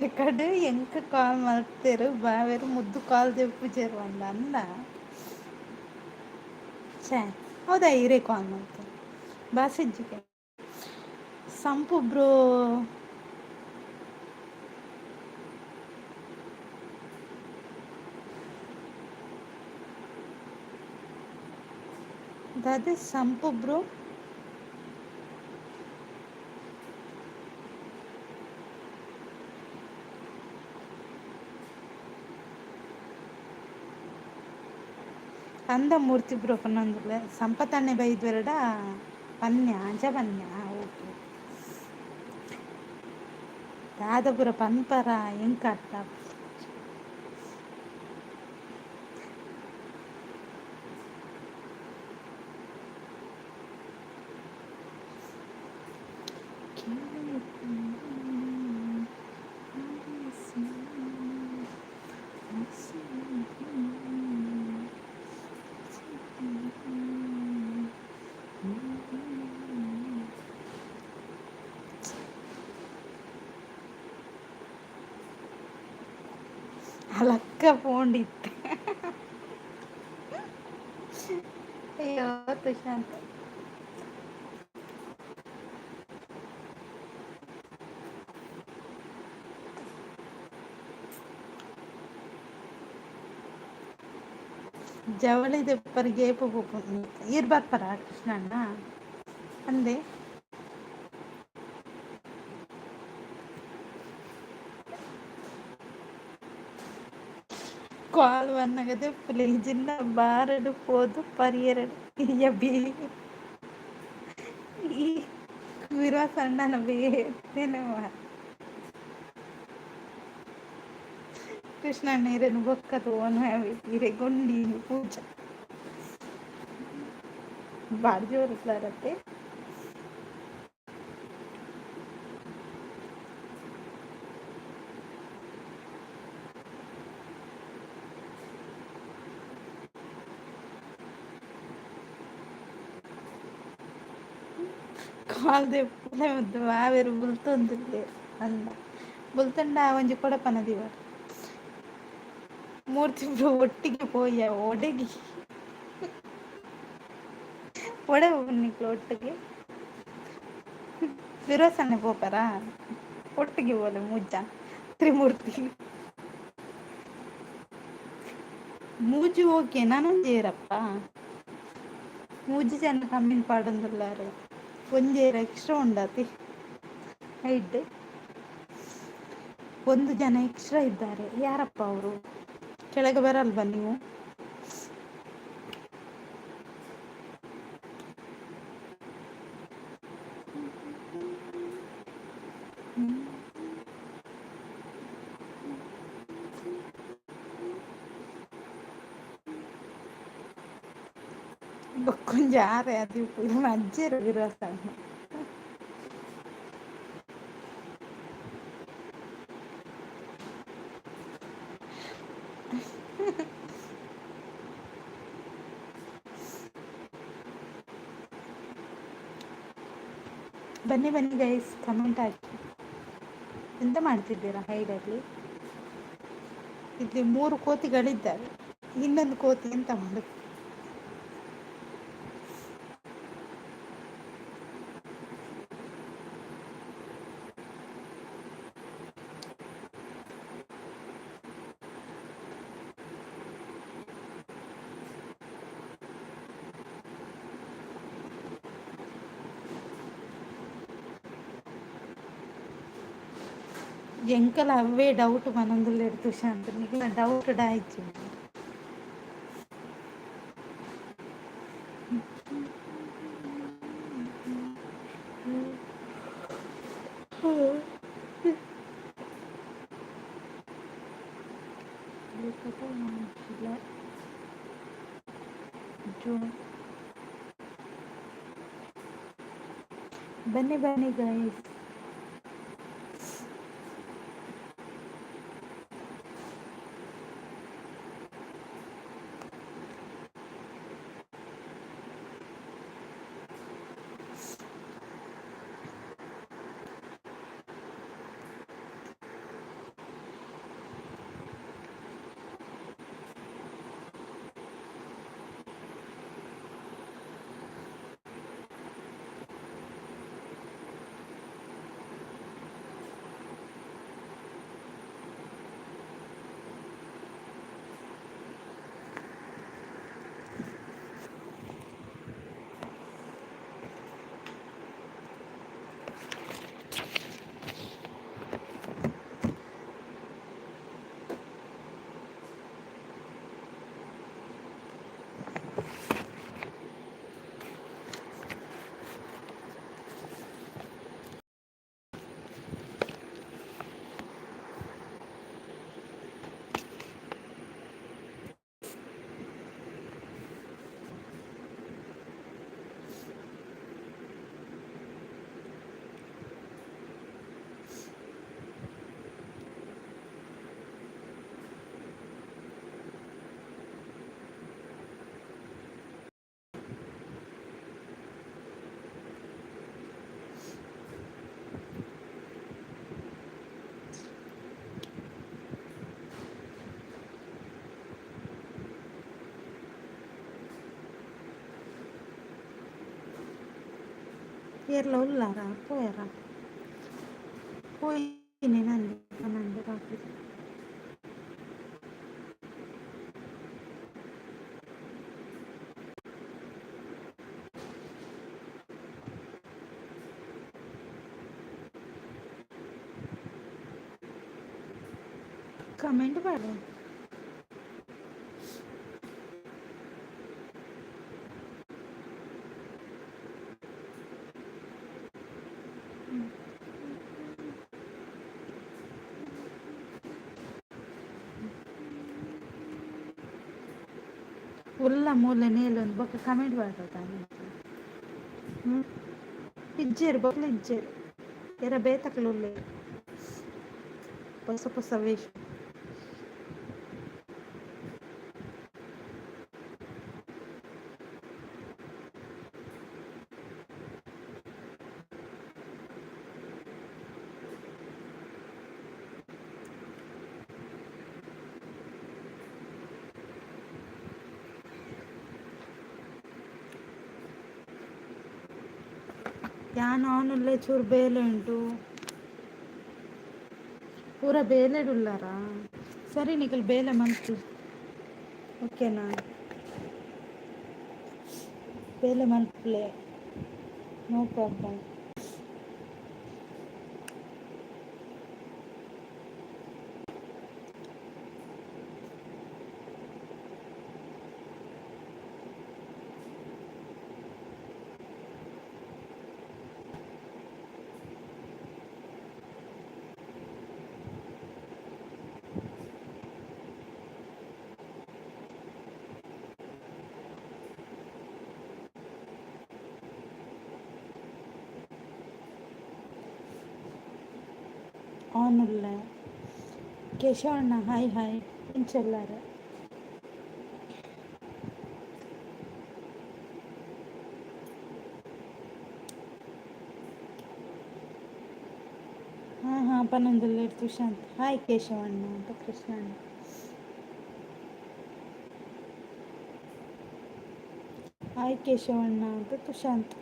ఇక్కడ ఎంక కాల్ ಮಾಡ್ತೇರು ಬಾವೇರು ಮುದ್ದು ಕಾಲ್ ದೆಪ್ಪುಜೇರು ಅಂದ ಅಂದ ಛೇ ಹೌದಾ ಹಿರೇ ಕಾಲ್ ಮಾಡ್ತಾರೆ ಬಾಸಿಜ್ಜಿಗೆ ಸಂಪು ಬ್ರೋ ದಾದಿ ಸಂಪು ಬ್ರೋ ಅಂದ ಮೂರ್ತಿ ಬ್ರೋ ಪನ್ನೊಂದುಲೆ ಸಂಪತ್ತನ್ನೇ ಬೈದ್ವೆರಡ ಪನ್ಯ ಅಂಚ ಪನ್ಯ ಓಕೆ ದಾದಪುರ ಪನ್ಪರ ಎಂಕ ಅರ್ಥ ಅಲಕ್ಕ ಪೋಂಡಿತ್ತೆ ಅಯ್ಯೋ ತುಷಾಂತ್ ಜವಳಿ ದೆಪ್ಪರಿಗೆ ಇರ್ಬಾರ್ಪರ ಕೃಷ್ಣಣ್ಣ ಅಂದೆ ಕಾಲ್ ವನ್ನಗದೆ ಪ್ಲೇಜಿನ ಬಾರಡು ಪೋದು ಪರಿಯರಡು ಬಿ ಈ ವಿರುವ ಸಣ್ಣನ ಬೇನೆವ ಕೃಷ್ಣಣ್ಣ ಇರೇನು ಬೊಕ್ಕದು ಓನು ಇರೆ ಗುಂಡಿ ಪೂಜಾ ಬಾರಿ ಜೋರಿಸ್ಲಾರತ್ತೆ ಕಾಲ್ದೆ ಪುಲೆ ಮುದ್ದು ಆವೇರು ಬುಲ್ತೊಂದುಲ್ಲೆ ಅಂದ ಬುಲ್ತಂಡ ಒಂಜಿ ಕೊಡಪನದಿವ ಮೂರ್ತಿ ಒಟ್ಟಿಗೆ ಪೋಯ ಒಡಗಿ ಒಡೆ ನಿಕ್ಲು ಒಟ್ಟಿಗೆ ವಿರೋಸನ್ನೆ ಪೋಪರ ಒಟ್ಟಿಗೆ ಬೋಲೆ ಮುಜ್ಜ ತ್ರಿಮೂರ್ತಿ ಮೂಜಿ ಓಕೆ ನಾನೊಂಜೇರಪ್ಪ ಮೂಜಿ ಜನ ಕಮ್ಮಿನ ಪಾಡೊಂದುಲ್ಲಾರೆ ಒಂಜೇರ ಎಕ್ಸ್ಟ್ರಾ ಉಂಡಾತಿ ಹೈಟ್ ಒಂದು ಜನ ಎಕ್ಸ್ಟ್ರಾ ಇದ್ದಾರೆ ಯಾರಪ್ಪ ಅವರು ಕೆಳಗೆ ಬರಲ್ವಾ ನೀವು ಬೊಕ್ಕೊಂಜಾರೆ ಅದು ಅಜ್ಜರು ವಿರೋಸ ಬನ್ನಿ ಬನ್ನಿ ಗೈಸ್ ಕಮೆಂಟ್ ಹಾಕಿ ಎಂತ ಮಾಡ್ತಿದ್ದೀರಾ ಹೈಡಲ್ಲಿ ಇಲ್ಲಿ 3 ಕೋತಿಗಳಿದ್ದಾವೆ ಇನ್ನೊಂದು ಕೋತಿ ಎಂತ ಮಾಡುದು ಎಂಕಲ್ ಅವೇ ಡೌಟ್ ಮನೊಂದುಲ್ಲೆ ತುಷಾಂತ್ ನಿಕ್ಲ ಡೌಟ್ ಡಾಯ್ಚು ಜೂನ್ ಬನ್ನಿ ಬನ್ನಿ ಗೈಸ್. ఏర్లో ఉల్లారా పోయారా పోయి నేనండి అనండి రాత్రి ಕಮೆಂಟ್ ಮಾಡಿ ಉಲ್ಲ ಮೂಲೆ ನೇಲೊಂದು ಬೊಕ್ಕ ಕಮೆಂಟ್ ಮಾಡ್ತಾನೆ ಇಜ್ಜೇರು ಬೊಕ್ಲ ಇಜ್ಜೇರು ಎರ ಬೇತಕ್ಲು ಉಲ್ಲೆ ಹೊಸ ಹೊಸ ವೇಷ ಯಾನ್ ಆನುಲ್ಲೆ ಚೂರು ಬೇಲೆ ಉಂಟು ಪೂರ ಬೇಲೆಡುಲ್ಲಾರಾ ಸರಿ ನಿಖಲ್ ಬೇಲೆ ಮನ್ಸು ಓಕೆನಾ ಬೇಲೆ ಮನ್ಪುಲೆ ನೋ ಪ್ರಾಬ್ಲಮ್ ಆನುಲ್ಲೆ ಕೇಶವಣ್ಣ ಹಾಯ್ ಹಾಯ್ ಇಂಚೆಲ್ಲಾರ ಹಾಂ ಹಾಂ ಪನ್ನೊಂದುಲ್ಲೆ ತುಷಾಂತ್ ಹಾಯ್ ಕೇಶವಣ್ಣ ಅಂತ ಕೃಷ್ಣಣ್ಣ ಹಾಯ್ ಕೇಶವಣ್ಣ ಅಂತ ತುಷಾಂತ್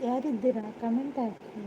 ಯಾರಿದ್ದೀರಾ ಕಮೆಂಟ್ ಹಾಕಿ.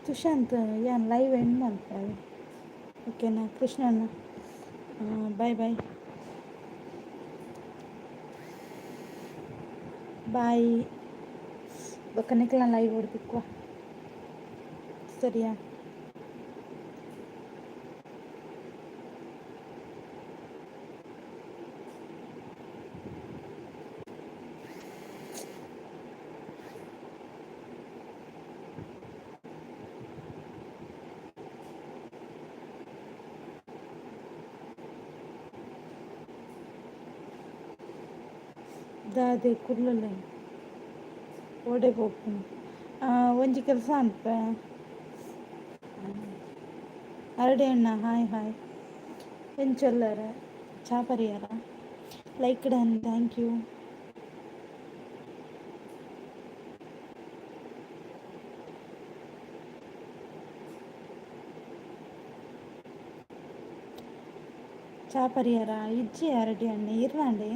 ಸುಶಾಂತ್ ಏನು ಲೈವ್ ಎಂಡ್ ಮಾಡ್ತಾರೆ. ಓಕೆನಾ ಕೃಷ್ಣಣ್ಣ, ಬಾಯ್ ಬಾಯ್ ಬಾಯ್. ಕನೆಕ್ಟ್லாம் ಲೈವ್ ಓಡಬೇಕು ಸರಿಯಾ? ದಾದೆ ಕುರ್ಲಲ್ಲ ಓಡೆ ಹೋಗ್ತೀನಿ. ಒಂಜಿ ಕೆಲಸ ಅಂತ ಅರಡಿ ಅಣ್ಣ ಹಾಯ್ ಹಾಯ್ ಎಂಚೊಲ್ಲರ ಚಾಪರಿಯಾರ ಲೈಕ್ ಡನ್ ಥ್ಯಾಂಕ್ ಯು. ಚಾಪರಿಯಾರ ಇಜ್ಜಿ ಅರಡಿ ಅಣ್ಣ ಇರ್ಲಾಂಡೆ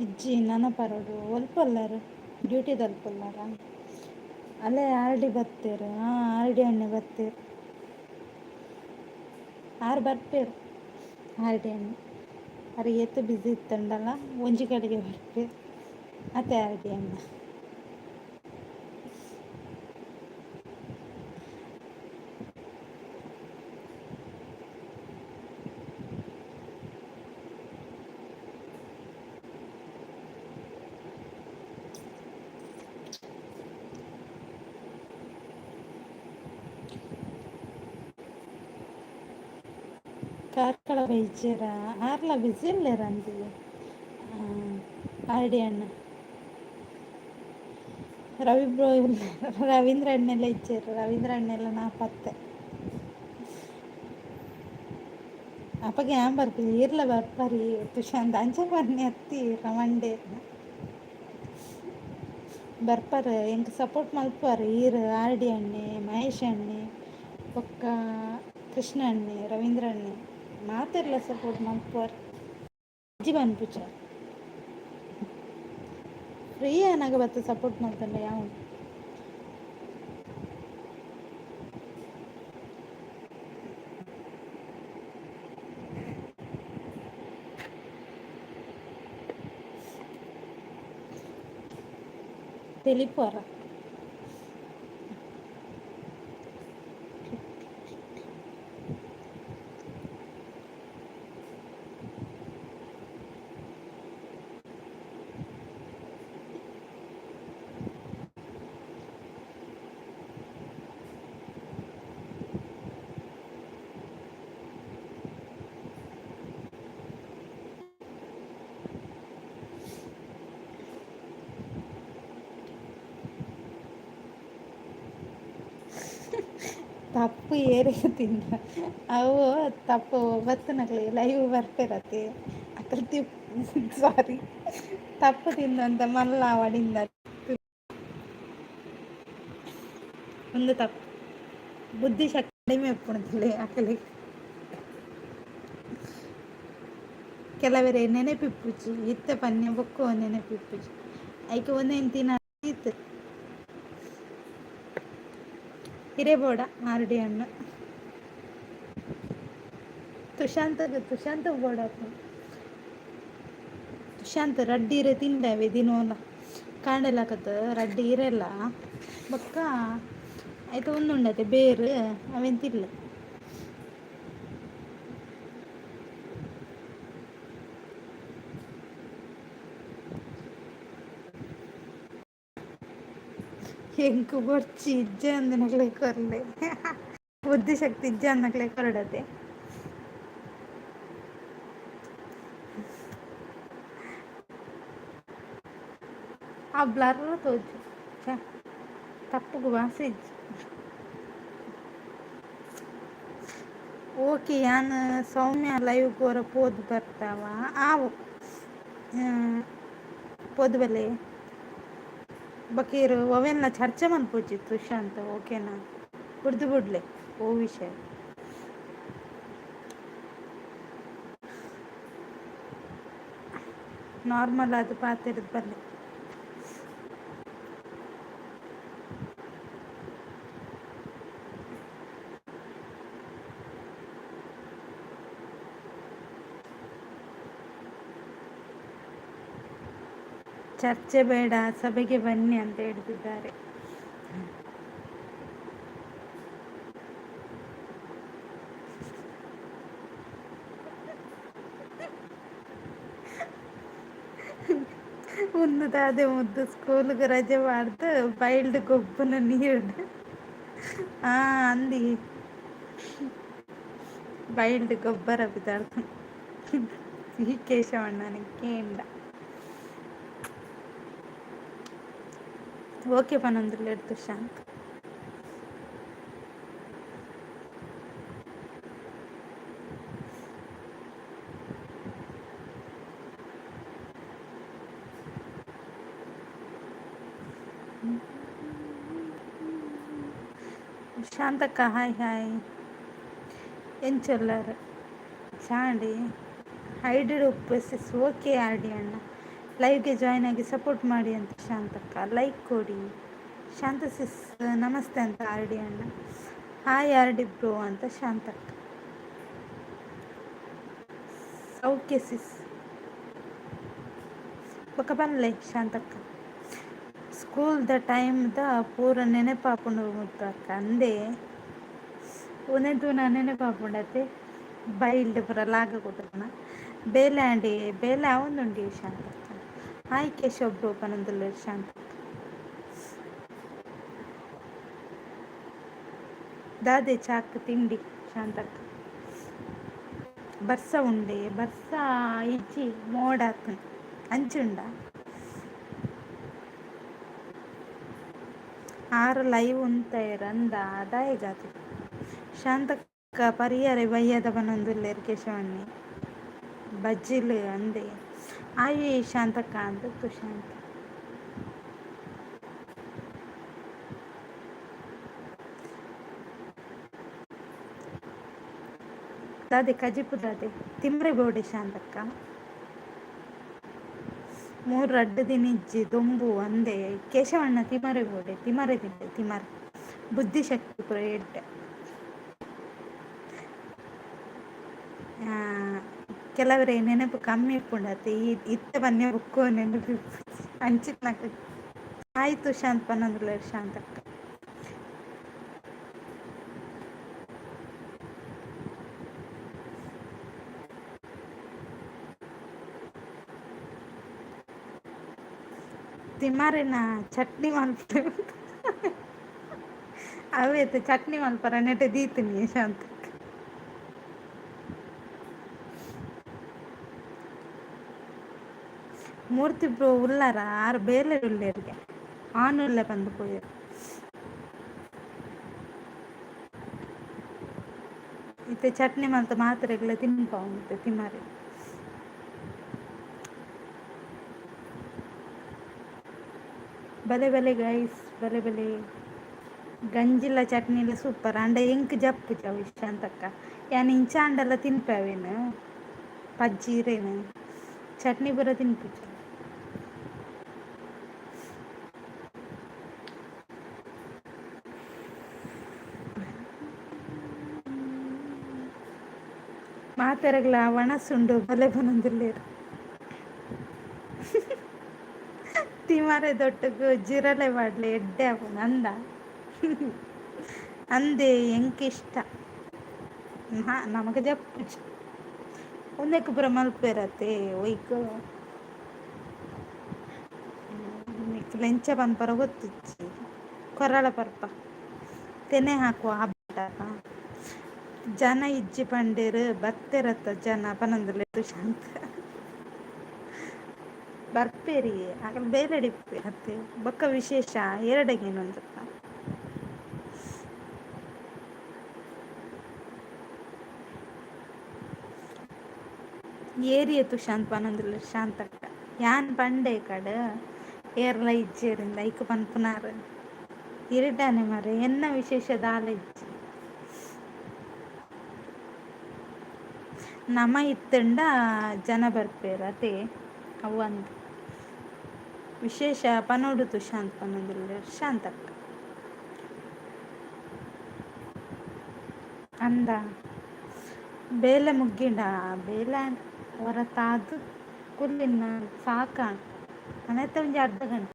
ಇಜ್ಜಿ ನನ್ನ ಪರೋಡು ಒಲ್ಪಲ್ಲರು ಡ್ಯೂಟಿ ತಲ್ಪಲ್ಲಾರ ಅಲ್ಲೇ ಆರ್ ಡಿ ಬರ್ತೀರು. ಆರ್ ಡಿ ಎಣ್ಣೆ ಬರ್ತೀರು, ಆರು ಬರ್ತೀರು ಆರ್ ಡಿ ಎಣ್ಣೆ ಅವ್ರಿಗೆ ಎತ್ತು ಬಿಸಿ ಇತ್ತಂಡಲ್ಲ ಒಂಜಿ ಕಡೆಗೆ ಬರ್ತೀರು ಅತ್ತೆ ಆರ್ ಡಿ ಎಣ್ಣೆ. ಕಾರ್ಕಳ ಬೈಜರ ಆರ್ಲ ಬಿಸಿ ಇಲ್ಲೇರ ಅಂತೀವಿ. ಆರ್ ಡಿ ಅಣ್ಣ ರವೀಂದ್ರ ಅಣ್ಣೆಲ್ಲ ಇಚ್ಚಾರು. ರವೀಂದ್ರ ಅಣ್ಣೆಲ್ಲ ನಾಪತ್ತೆ ಅಪ್ಪಗೆ ഞാൻ ಬರ್ತೀವಿ ಇರ್ಲ ಬರ್ಪಾರಿ ತುಷಾಂತ್ ಅಂಚ ಬರ್ನಿ ಅತ್ತಿ ರವಂಡೆ ಬರ್ಪಾರ ಎಂಕ್ ಸಪೋರ್ಟ್ ಮಲ್ಪಾರ. ಈರು ಆರ್ ಡಿ ಅಣ್ಣೆ, ಮಹೇಶ್ ಅಣ್ಣೆ, ಪೊಕ್ಕ ಕೃಷ್ಣ ಅಣ್ಣೆ, ರವೀಂದ್ರ ಅಣ್ಣೆ ಮಾತೆಲ್ಲ ಸಪೋರ್ಟ್ ಮಲ್ಪಾರ. ಅಜ್ಜಿ ಬನ್ಪುಚ ಫ್ರೀ ಏನಾಗ ಬತ್ತ ಸಪೋರ್ಟ್ ಮಾಡ್ತಾನೆ ಯಾವ తెలిపోర. ತಪ್ಪು ಏರಿಗ ತಿಂದ ಅವು ತಪ್ಪು ಬತ್ತನಕ್ಲಿ ಲೈವ್ ಬರ್ತಿರತ್ತೆ ಅಕಲ್ತಿ ಸಾರಿ ತಪ್ಪು ತಿಂದಂತ ಮಲ್ಲ ಅವಡಿಂದ ಒಂದು ತಪ್ಪು ಬುದ್ಧಿಶಕ್ತಿ ಕಡಿಮೆ ಇಪ್ಪುಣದಲ್ಲಿ ಅಕಲಿ ಕೆಲವರೇ ನೆನೆಪಿಪ್ಪುಜಿ ಇತ್ತ ಪನ್ಯ ಬೊಕ್ಕ ನೆನೆಪಿಪ್ಪುಜಿ ಐಕೆ ಒಂದೇನು ತಿನ್ನ ಇತ್ತು ಹಿರೇಬೋಡ ಆರ್ಡಿ ಹಣ್ಣು ತುಷಾಂತ ಬೋಡ ತುಷಾಂತ್ ರಡ್ಡಿ ಇರೆ ತಿಂಡವೆ ದಿನೋಲ ಕಾಂಡೆಲಾಕತ್ ರಡ್ಡಿ ಇರೆಲ್ಲ ಬೊಕ್ಕ ಆಯ್ತು ಒಂದುಂಡತೆ ಬೇರು ಅವೆನ್ ತಿರ್ಲೆ ಎಂಕು ಬರ್ಚಿ ಇಜ್ಜೆ ಅಂದನಕ್ಲೆ ಕೊರ್ಲೆ ಬುದ್ಧಿಶಕ್ತಿ ಇಜ್ಜೆ ಅನ್ನಕ್ಲೆ ಕೊರಡತೆ ಆ ಬ್ಲರ್ ತೋಜು ತಪ್ಪುಗು ವಾಸ ಇಜ್ಜಿ ಓಕೆ ಯಾನ್ ಸೌಮ್ಯ ಲೈವ್ ಕೋರ ಪೋದು ಬರ್ತಾವ ಆವು ಪೋದು ಬಲೆ ಬಕೀರು ಅವೆಲ್ಲ ಚರ್ಚೆ ಮನ್ಪೋಚಿತ್ತು ಅಂತ ಓಕೆನಾ ಕುಡ್ದು ಬಿಡ್ಲೆ ಓ ವಿಷಯ ನಾರ್ಮಲ್ ಅದು ಪಾತಿರದು ಬರಲಿ ಚರ್ಚೆ ಬೇಡ ಸಭೆಗೆ ಬನ್ನಿ ಅಂತ ಹೇಳ್ತಿದ್ದಾರೆ ಒಂದು ದಾದೆ ಮುದ್ದು ಸ್ಕೂಲ್ಗೆ ರಜೆ ಮಾಡ್ದು ಬೈಲ್ಡ್ ಗೊಬ್ಬನ ನೀರು ಅಂದಿ ಬೈಲ್ಡ್ ಗೊಬ್ಬರ ಬಿದ್ದಾಡ್ದು ಈ ಕೇಶವಣ್ಣನಿಗೆ ಇಂಡ ಓಕೆ ಪನೊಂದುಲ್ಲ ಎಡ್ತು ಶಾಂತ್ ಶಾಂತಕ್ಕ ಹಾಯ್ ಹಾಯ್ ಎಂಚೊಲ್ಲರು ಚಾಂಡಿ ಹೈಡೆಡ್ ಉಪ್ಪಸಿಸ್ ಓಕೆ ಆಡಿ ಅಣ್ಣ ಲೈವ್ಗೆ ಜಾಯ್ನ್ ಆಗಿ ಸಪೋರ್ಟ್ ಮಾಡಿ ಅಂತ ಶಾಂತಕ್ಕ ಲೈಕ್ ಕೊಡಿ ಶಾಂತ ಸಿಸ್ ನಮಸ್ತೆ ಅಂತ ಆರ್ ಡಿ ಅಣ್ಣ ಹಾಯ್ ಆರ್ ಡಿ ಬ್ರೋ ಅಂತ ಶಾಂತಕ್ಕ ಓಕೆ ಸಿಸ್ ಬೊಕ್ಕ ಬನ್ಲೆ ಶಾಂತಕ್ಕ ಸ್ಕೂಲ್ದ ಟೈಮ್ದ ಪೂರ ನೆನಪಾಪುಂಡು ಮುತ್ತಕ್ಕ ಅಂದೆ ಒಂದೆಂತೂ ನಾನು ನೆನಪಾಪುಂಡತೆ ಬೈಲ್ಡ್ ಪೂರ ಲಾಗ ಕೊಟ್ಟನ ಬೇಲೆ ಆಂಡಿ ಬೇಲೆ ಅವೊಂದುಂಡಿ ಶಾಂತಕ್ಕ ಹಾಯ್ ಕೇಶವ್ ಬ್ರೋ ಪನೊಂದುಲ್ಲ ಶಾಂತ ದಾದೆ ಚಾಕ್ ತಿಂಡಿ ಶಾಂತಕ್ಕ ಬರ್ಸ ಉಂಡೆ ಬರ್ಸ ಇಜ್ಜಿ ಮೋಡಾತ್ ಅಂಚುಂಡ ಆರು ಲೈವ್ ಉಂತಾಯಿರ ಅಂದ ಅದಾಯಗಾತಿ ಶಾಂತಕ್ಕ ಪರಿಯಾರೆ ಬಯ್ಯದ ಬನ್ನೊಂದುಲ್ಲೇರು ಕೇಶವಣ್ಣಿ ಬಜ್ಜಿಲು ಅಂದೆ ಆಯಿ ಶಾಂತಕ್ಕ ಅಂತ ಶಾಂತ ದಾದೆ ಕಜಿಪು ದಾದೆ ತಿಮ್ರೆ ಬೋಡೆ ಶಾಂತಕ್ಕ ಮೂರು ರಡ್ಡು ದಿನಿಜ್ಜಿ ದೊಂಬು ಅಂದೆ ಕೇಶವಣ್ಣ ತಿಮರೆ ಬೋಡೆ ತಿಮರೆ ತಿಂಡೆ ತಿಮರೆ ಬುದ್ಧಿಶಕ್ತಿ ಪುರ ಎಡ್ಡೆ ಕೆಲವರೇ ನೆನಪು ಕಮ್ಮಿ ಇಪ್ಪುಂಡತೆ ಇತ್ತ ಬನ್ನಿ ಬುಕ್ಕೋ ನೆನಪು ಅಂಚಿತ್ ನಕ ಆಯ್ತು ಶಾಂತ್ ಪನ್ನೊಂದುಲ್ಲ ಶಾಂತಕ್ಕ ತಿಮ್ಮರೆನ ಚಟ್ನಿ ಮಲ್ಪು ಅವೇತು ಚಟ್ನಿ ಮಲ್ಪರ ನೆಟೆ ದೀತೀನಿ ಶಾಂತ ಮೂರ್ತಿ ಬ್ರೋ ಉಳ್ಳಾರ ಆರು ಬೇಲೆ ಉಳ್ಳೇರಿಗೆ ಆನುಲ್ಲೆ ಬಂದು ಪೋಯರು ಇತ್ತೆ ಚಟ್ನಿ ಮಲ್ತ ಮಾತ್ರೆಗ್ಲ ತಿನ್ಪ ಉಂಟು ತಿಮ್ಮರೆ. ಬಲೆ ಬಲೆ ಗೈಸ್, ಬಲೆ ಬಲೆ. ಗಂಜಿಲ್ಲ ಚಟ್ನಿಲ ಸೂಪರ್ ಅಂಡ ಎಂಕ್ ಜಪ್ಪು ವಿಷ ಅಂತಕ್ಕ. ಯಾನ್ ಇಂಚಾಂಡಲ ತಿನ್ಪಾವೇನು ಪಜ್ಜೀರೇನು ಚಟ್ನಿ ಪೂರ ತಿನ್ಪುಜ. ಮಾತೆರೆಗ್ಲ ವಣಸುಂಡು ಬಲೆ ಬನೊಂದುಲ್ಲೇರ್. ತಿಮರೆ ದೊಟ್ಟುಗು ಜಿರಲೆ ಪಾಡ್ಲೆ ಎಡ್ಡೆ ಆಪುಂಡು ಅಂದ. ಅಂದೆ ಎಂಕ್ ಇಷ್ಟ. ನಮಕ್ ಜಪ್ಪುಜಿ ಒಂದೆಕ್ ಪೂರ ಮಲ್ಪೆರತೆ ಒಯ್ಕ್ ಎಂಚ ಪನ್ಪರ ಗೊತ್ತಿಜ್ಜಿ ಕೊರಳ ಪರ್ಪ ತೆನೆ ಹಾಕುವ ಹಬ್ಬ ಜನ ಇಜ್ಜಿ ಪಂಡೇರು ಬತ್ತೆರತ್ತ ಜನ ಪನೊಂದುಲ್ಲೆ ತುಷಾಂತ್ ಬರ್ಪೇರಿ ಆಕಲ್ ಬೇಲೆಡಿಪ್ಪೆ ಅತ್ತೆ ಬೊಕ್ಕ ವಿಶೇಷ ಎರಡಗೇನೊಂದು ಏರಿಯ ತುಷಾಂತ್ ಪನೊಂದುಲ್ಲೆ ಶಾಂತಕ್ಕ ಯಾನ್ ಪಂಡೆ ಕಡ್ ಏರ್ಲ ಇಜ್ಜೇರಿಂದ ಐಕ್ ಪನ್ಪುನಾರ್ ಇರಿಟಾನೆ ಮರೆ ಎನ್ನ ವಿಶೇಷ ದಾಲ ಇಜ್ಜಿ ನಮ ಇತ್ತಂಡ ಜನ ಬರ್ಪೇರ್ ಅತೆ ಅವಂದ್ ವಿಶೇಷ ಪನೋಡು ತುಷಾಂತ್ ಪನೊಂದುಲ್ಲೆ ಶಾಂತಕ್ಕ ಅಂದ ಬೇಲೆ ಮುಗ್ಗಿಂಡ ಬೇಲೆ ಹೊರತಾದು ಕುಲ್ಲಿನ ಸಾಕ ಅನೈತ ಒಂಜಿ ಅರ್ಧ ಗಂಟೆ.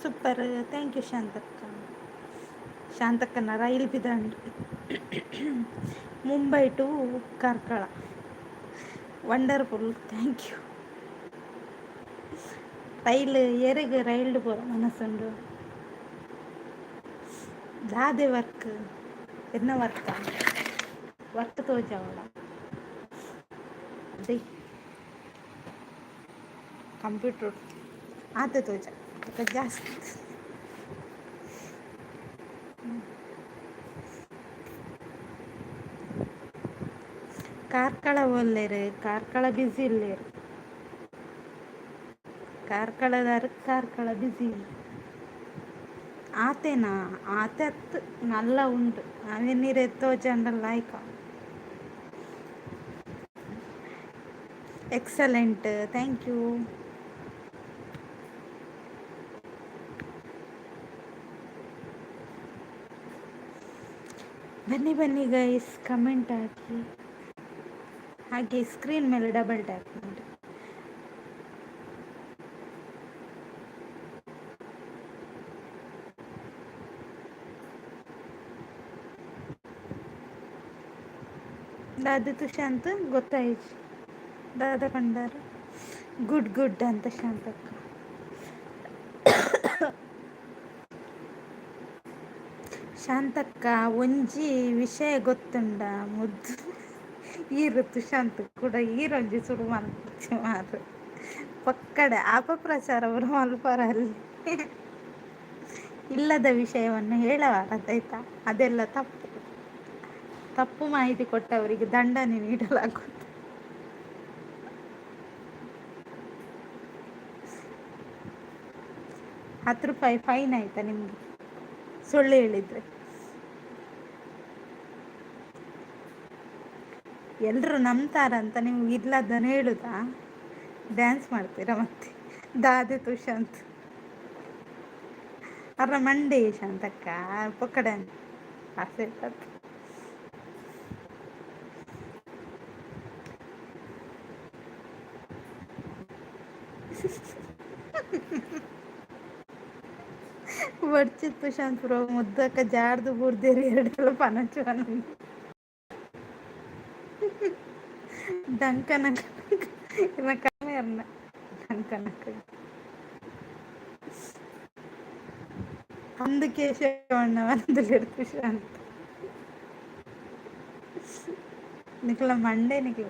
ಸೂಪರ್ ಥ್ಯಾಂಕ್ ಯು ಶಾಂತಕ್ಕ. ಶಾಂತಕ್ಕನ ರೈಲ್ ಬಿದಂಡು Mumbai to Karkala wonderful thank you. Rail ಎರೆಗ್ ರೈಲ್ಡು ಪೂರ ಮನಸ್ಸುಂಡು ದಾದೆ ವರ್ಕ್ ಎನ್ನ ವರ್ಕ್ ತೋಜಾವಳ ಅದೇ ಕಂಪ್ಯೂಟರ್ ಆತ ತೋಜ ಜಾಸ್ತಿ ಕಾರ್ಕಳ ಒಲ್ಲೇರು ಕಾರ್ಕಳ ಬ್ಯುಸಿ ಇಲ್ಲೇರು ಕಾರ್ಕಳದಾರು ಕಾರ್ಕಳ ಬ್ಯುಸಿ ಆತೇನಾ ಆತತ್ ನಲ್ಲ ಉಂಡು ಅವನೀರು ತೋಜಂಡಲ್ಲ ಆಯ್ಕ ಎಕ್ಸಲೆಂಟ್ ಥ್ಯಾಂಕ್ ಯು. ಬನ್ನಿ ಬನ್ನಿ ಗೈಸ್ ಕಮೆಂಟ್ ಹಾಕಿ ಹಾಗೆ ಸ್ಕ್ರೀನ್ ಮೇಲೆ ಡಬಲ್ ಟ್ಯಾಪ್ ಮಾಡಿ. ದಾದ ತುಷಾಂತ್ ಗೊತ್ತಾಯ್ತು ದಾದ ಕಂಡಾರ ಗುಡ್ ಗುಡ್ ಅಂತ ಶಾಂತಕ್ಕ. ಶಾಂತಕ್ಕ ಒಂಜಿ ವಿಷಯ ಗೊತ್ತುಂಡ ಮುದ್ದು ಈರು ತುಷಾಂತ್ ಕೂಡ ಈರೊಂಜಿ ಸುಡು ಮಲ್ಪುಚ್ಚಿ ಮಾರು ಪಕ್ಕಡೆ ಅಪಪ್ರಚಾರ ಅವರು ಮಲ್ಪರಲ್ಲಿ ಇಲ್ಲದ ವಿಷಯವನ್ನು ಹೇಳಬಾರದಾಯ್ತಾ. ಅದೆಲ್ಲ ತಪ್ಪು ತಪ್ಪು ಮಾಹಿತಿ ಕೊಟ್ಟವರಿಗೆ ದಂಡನೆ ನೀಡಲಾಗುವುದು. ₹10 ಫೈನ್ ಆಯ್ತಾ ನಿಮ್ಗೆ ಸುಳ್ಳು ಹೇಳಿದ್ರೆ? ಎಲ್ರು ನಂಬ್ತಾರಂತ ನೀವು ಇಲ್ಲದನ್ನು ಹೇಳುದಾ? ಡ್ಯಾನ್ಸ್ ಮಾಡ್ತೀರಾ ಮತ್ತೆ ದಾದೆ ತುಷಾಂತ್ ಅರ ಮಂಡೇ ಶಾಂತಕ್ಕ ಪೊಕ್ಕಡೆ ಆಸೆ ಬಡ್ಚಿತ್ತು ಶಾಂತಪುರ ಮುದ್ದಕ್ಕ ಜಾಡ್ದು ಬುರ್ದೇರಿ ಎರಡೆಲ್ಲ ಪನಚು ಡಂಕನ ಕಮ್ಮಿ ಅರ್ನ ಡಂಕನಕ್ಕ ಅಂದು ಕೇಶವಣ್ಣ ಒಂದೆರಡು ಶಾಂತ ನಿಖಲ ಮಂಡೇ ನಿಖಲ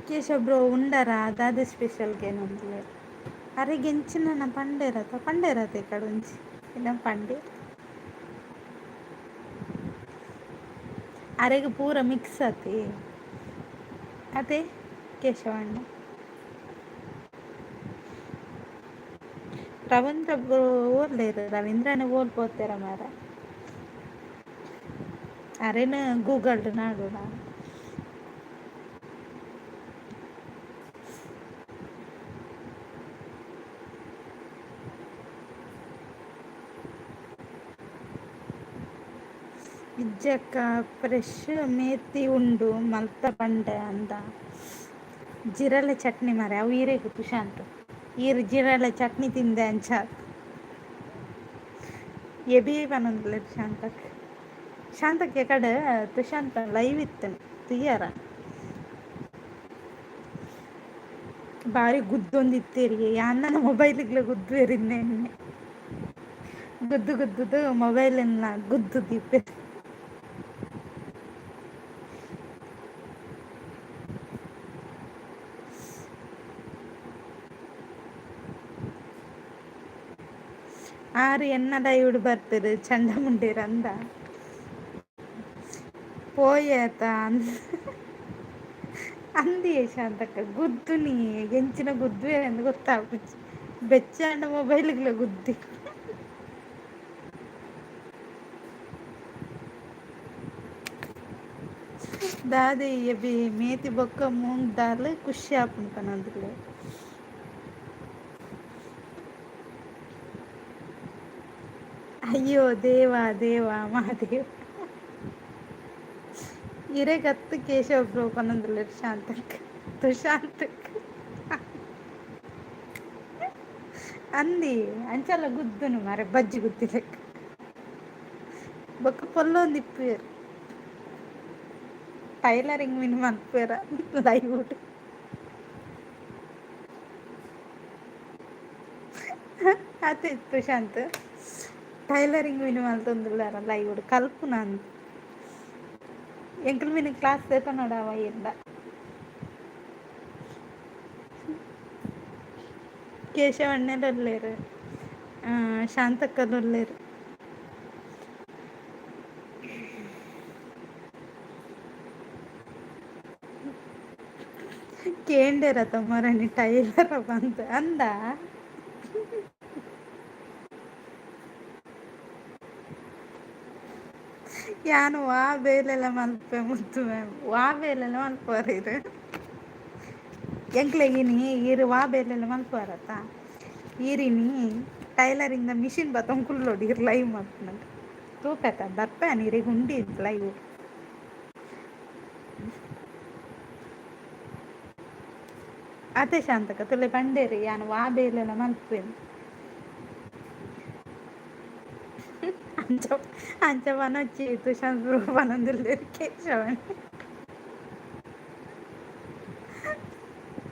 ಕೇಶವ್ ಬ್ರೋ ఉండరా దాది స్పెషల్గా ఉంది అరే గెంచిన నా పండేరత ఇక్కడ ఉంచి ఇలా పండి ಅರೆಗೆ ಪೂರ ಮಿಕ್ಸ್ ಆತಿ ಅದೇ ಕೇಶವಣ್ಣ ರವೀಂದ್ರ ಓದ್ಲೇರು ರವೀಂದ್ರನೇ ಓದ್ಬೋತಾರ ಮಾರ ಅರೇನು ಗೂಗಲ್ ನಾಡು ನಾನು ಇಜ್ಜಕ್ಕ ಫ್ರೆಶ್ ಮೇತಿ ಉಂಡು ಮಲ್ತ ಬಂಡೆ ಅಂದ ಜಿರಳೆ ಚಟ್ನಿ ಮಾರೆ ಅವು ಈರೆಗು ತುಷಾಂತ್ ಈರು ಜಿರಳೆ ಚಟ್ನಿ ತಿಂದೆ ಅಂಚ ಎಬಿ ಪನೊಂದುಲ್ಲೆರ್ ಶಾಂತಕ್ಕೆ ಕಡೆ ತುಷಾಂತ ಲೈವ್ ಇತ್ತು ತಿಯ್ಯಾರ ಬಾರಿ ಗುದ್ದೊಂದಿತ್ತೇರಿ ಅಣ್ಣನ ಮೊಬೈಲಿಗ್ಲೆ ಗುದ್ದುವೆರಿನ್ನೆ ಗುದ್ದುದು ಮೊಬೈಲನ್ನ ಗುದ್ದು ದಿಪ್ಪೆ ಆರು ಎನ್ನದ ಇವ್ಡು ಬರ್ತಾರೆ ಚಂಡಮುಂಡೇರ ಅಂದ పోయేత ಅಂದಿ ಶಾಂತಕ್ಕ ಗುದ್ದು ನೀ ಎಂಚಿನ ಗುದ್ದು ಎಂದು ಗೊತ್ತಾಗ್ಬಿಚ್ಚಿ ಬೆಚ್ಚಾಂಡ ಮೊಬೈಲ್ಗಳ ಗುದ್ದಿ దాది ఇవి మేతి బొక్క మూంగ్ దాల్ ఖుషి ఆపుంటాను అందులో ಅಯ್ಯೋ ದೇವ ಮಹಾದೇವ್ ಇರೆಗತ್ತು ಕೇಶವ ಬ್ರೋ ಪನ್ನೊಂದುಲ್ಲೆ ಶಾಂತಕ್ ತುಶಾಂತಕ್ ಅಂದಿ ಅಂಚಲ್ಲ ಗುದ್ದುನು ಮಾರೆ ಬಜ್ಜಿ ಗುದ್ದಿಲೆಕ್ಕ ಬೊಕ್ಕ ಪೊಲ್ಲೊಂದು ಇಪ್ಪೇರು ಟೈಲರಿಂಗ್ ಮಿನ್ ಮನ್ಪೇರ ಲೈವ್ ಅದೇ ಪ್ರಶಾಂತ್ ಟೈಲರಿಂಗ್ ಮಿನ್ ಮಲ್ತೊಂದುಲ್ಲಾರ ಲೈವ್ ಕಲ್ಪು ನಾನು ಎಂಕಲ್ ಮಿನ್ ಕ್ಲಾಸ್ ಸೇತ ನೋಡವ ಇಲ್ಲ ಕೇಶವಣ್ಣೆಲ್ಲರು ಶಾಂತಕ್ಕಲ್ಲರು ಕೇಂಡೇರ ತಮ್ಮರನಿ ಟೈಲರ ಬಂತ ಅಂದ ಯಾನು ವಾ ಬೇಲೆಲ್ಲ ಮಲ್ಪೆ ಮುತ್ತು ಮ್ಯಾಮ್ ವಾ ಬೇಲೆಲ್ಲ ಮಲ್ಪವರಿರು ಎಂಕ್ಲೆಗಿನಿ ಈರು ವಾ ಬೇಲೆಲ್ಲ ಮಲ್ಪವರತ್ತ ಈರಿನಿ ಟೈಲರಿಂಗ್ ಮಿಷಿನ್ ಬತ್ತೊಂದು ಕುಲ್ಲೋಡಿ ಇರು ಲೈವ್ ಮಾಡ್ತಾನೆ ತೂಪೆತ ಬರ್ಪೆ ನೀರಿಗೆ ಹುಂಡಿ ಲೈವ್ ಅದೇ ಶಾಂತಕ ತುಲೆ ಬಂಡೇರಿ ಯಾನು ವಾ ಬೇಲೆಲ್ಲ ಮಲ್ಪೇನು ಅಂಚ ಅಂಚ ಪನೊಚ್ಚಿ ತುಷಾಂತ್ ಬ್ರೋ ಪನೊಂದುಲ್ಲೆರ್ ಕೇಶವನ್